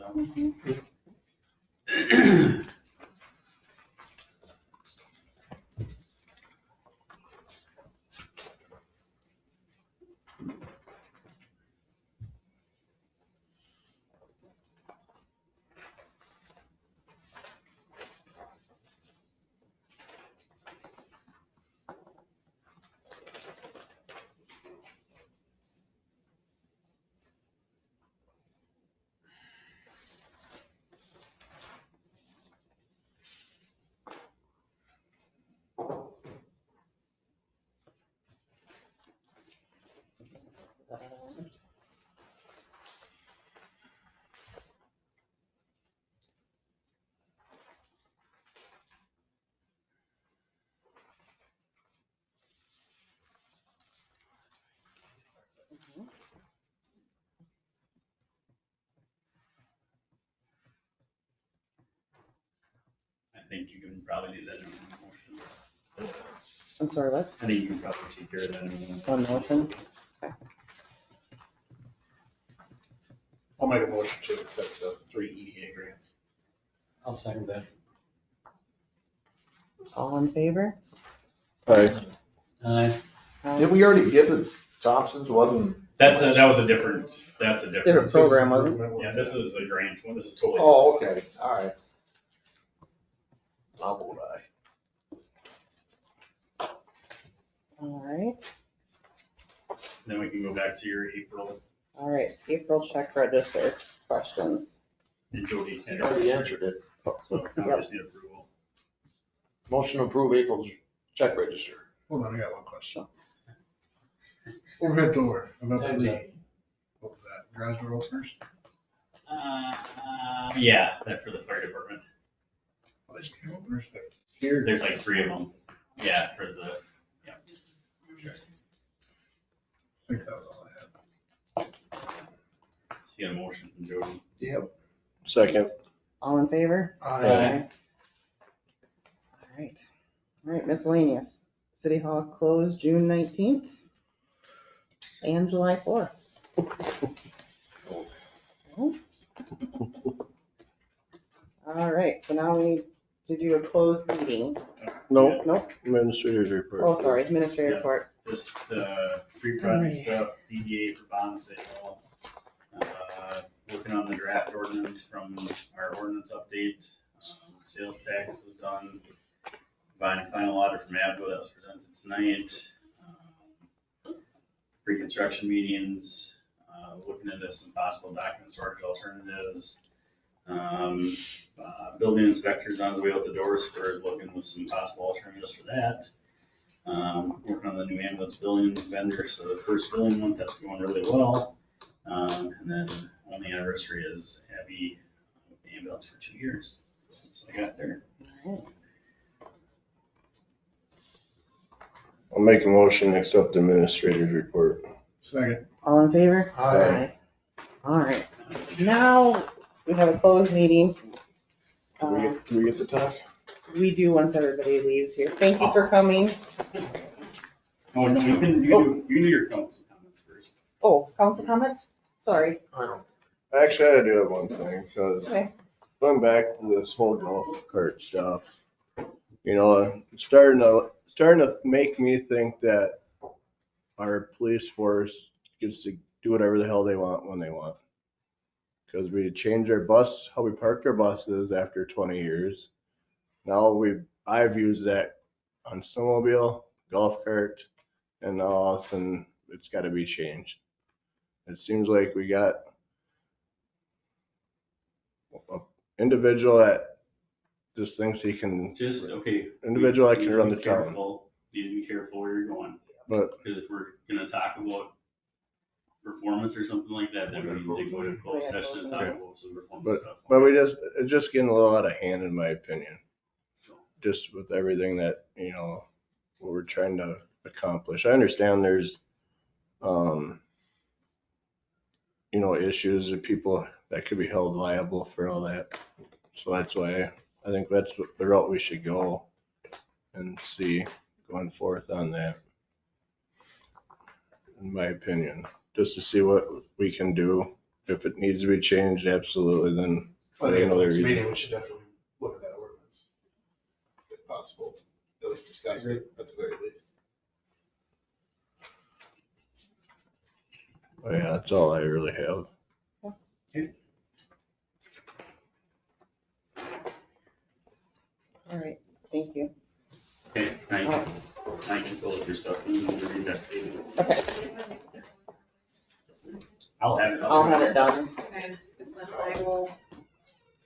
I think you can probably do that in one motion. I'm sorry, what? I think you can probably take care of that in One motion? I'll make a motion to accept the 3 EDA grants. I'll second that. All in favor? Aye. Aye. Did we already give the Thompsons, wasn't? that was a different, that's a Different program, wasn't it? Yeah, this is a grant one, this is totally. Oh, okay, all right. I'll vote aye. All right, Then we can go back to your April all right. April check register questions. and Jody. You already answered it. So now we just need approval. Motion to approve April's check register. Hold on, I got one question. Overhead door, about the leak. What was that, garage door openers? Yeah, that for the fire department. Oh, there's 2 openers there. Here. There's like 3 of them. Yeah, for the, I think that was all I had. so you got a motion from Jody. Yep. Second. All in favor? Aye. All right. All right, miscellaneous. City Hall closed June 19th and July 4th. All right, so now we need to do a closed meeting. Nope. Nope. Administrator's report. Oh, sorry, administrative Yeah. report. Just 3 project stuff, DDA for bond sale. Working on the draft ordinance from our ordinance update. Sales tax was done. Buying final audit from ABCO that was presented tonight. Pre-construction meetings, looking into some possible document storage alternatives. Building inspectors on his way out the door, so we're looking with some possible alternatives for that. Working on the new ambulance billing vendor, so the first billing month, that's going really well. And then only anniversary is Abby ambulance for 2 years. So that's what I got there. I'll make a motion to accept the administrator's report. Second. All in favor? Aye. All right, now we have a closed meeting. Do we get to talk? We do once everybody leaves here. Thank you for coming. Oh, no, you can do your council comments first. Oh, council comments? Sorry. I Actually, I do have one thing, because Okay. going back to this whole golf cart stuff, you know, it's starting to make me think that our police force gets to do whatever the hell they want when they want. Because we changed our bus, how we parked our buses after 20 years. Now I've used that on snowmobile, golf cart, and now all of a sudden it's got to be changed. It seems like we got an individual that just thinks he can, Just, okay. individual that you can need run to the be town. careful. You need to be careful where you're going. But Because if we're gonna talk about performance or something like that, then we need to go to closed session and talk about some performance stuff. but it's just getting a little out of hand in my opinion. So, Just with everything that, what we're trying to accomplish. I understand there's, issues of people that could be held liable for all that. So that's why I think that's the route we should go and see going forth on that. In my opinion, just to see what we can do. If it needs to be changed, absolutely, then. I think at the another next reason. meeting, we should definitely look at that ordinance, if possible, at least discuss it at the very least. Oh, yeah, that's all I really have. All right, thank you. okay, I can pull up your stuff and you can read that statement. Okay, I'll have it. I'll have it done. Okay, so then I will.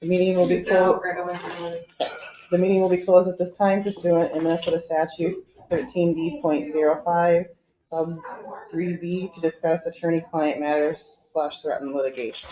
The meeting will be shoot that out closed, right away for you. the meeting will be closed at this time pursuant in Minnesota statute 13D.05, sub 3B, to discuss attorney-client matters / threatened litigation.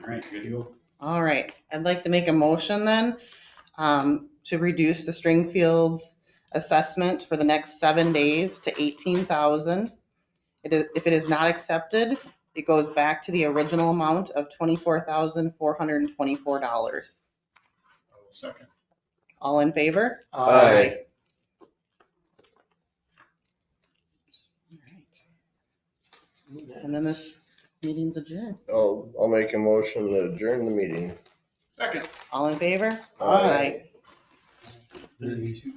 All right, good to go. All right, I'd like to make a motion then, to reduce the Stringfield's assessment for the next 7 days to 18,000. If it is not accepted, it goes back to the original amount of $24,424. I will second. All in favor? Aye. And then this meeting's adjourned. I'll make a motion to adjourn the meeting. Second. All in favor? Aye. Very easy.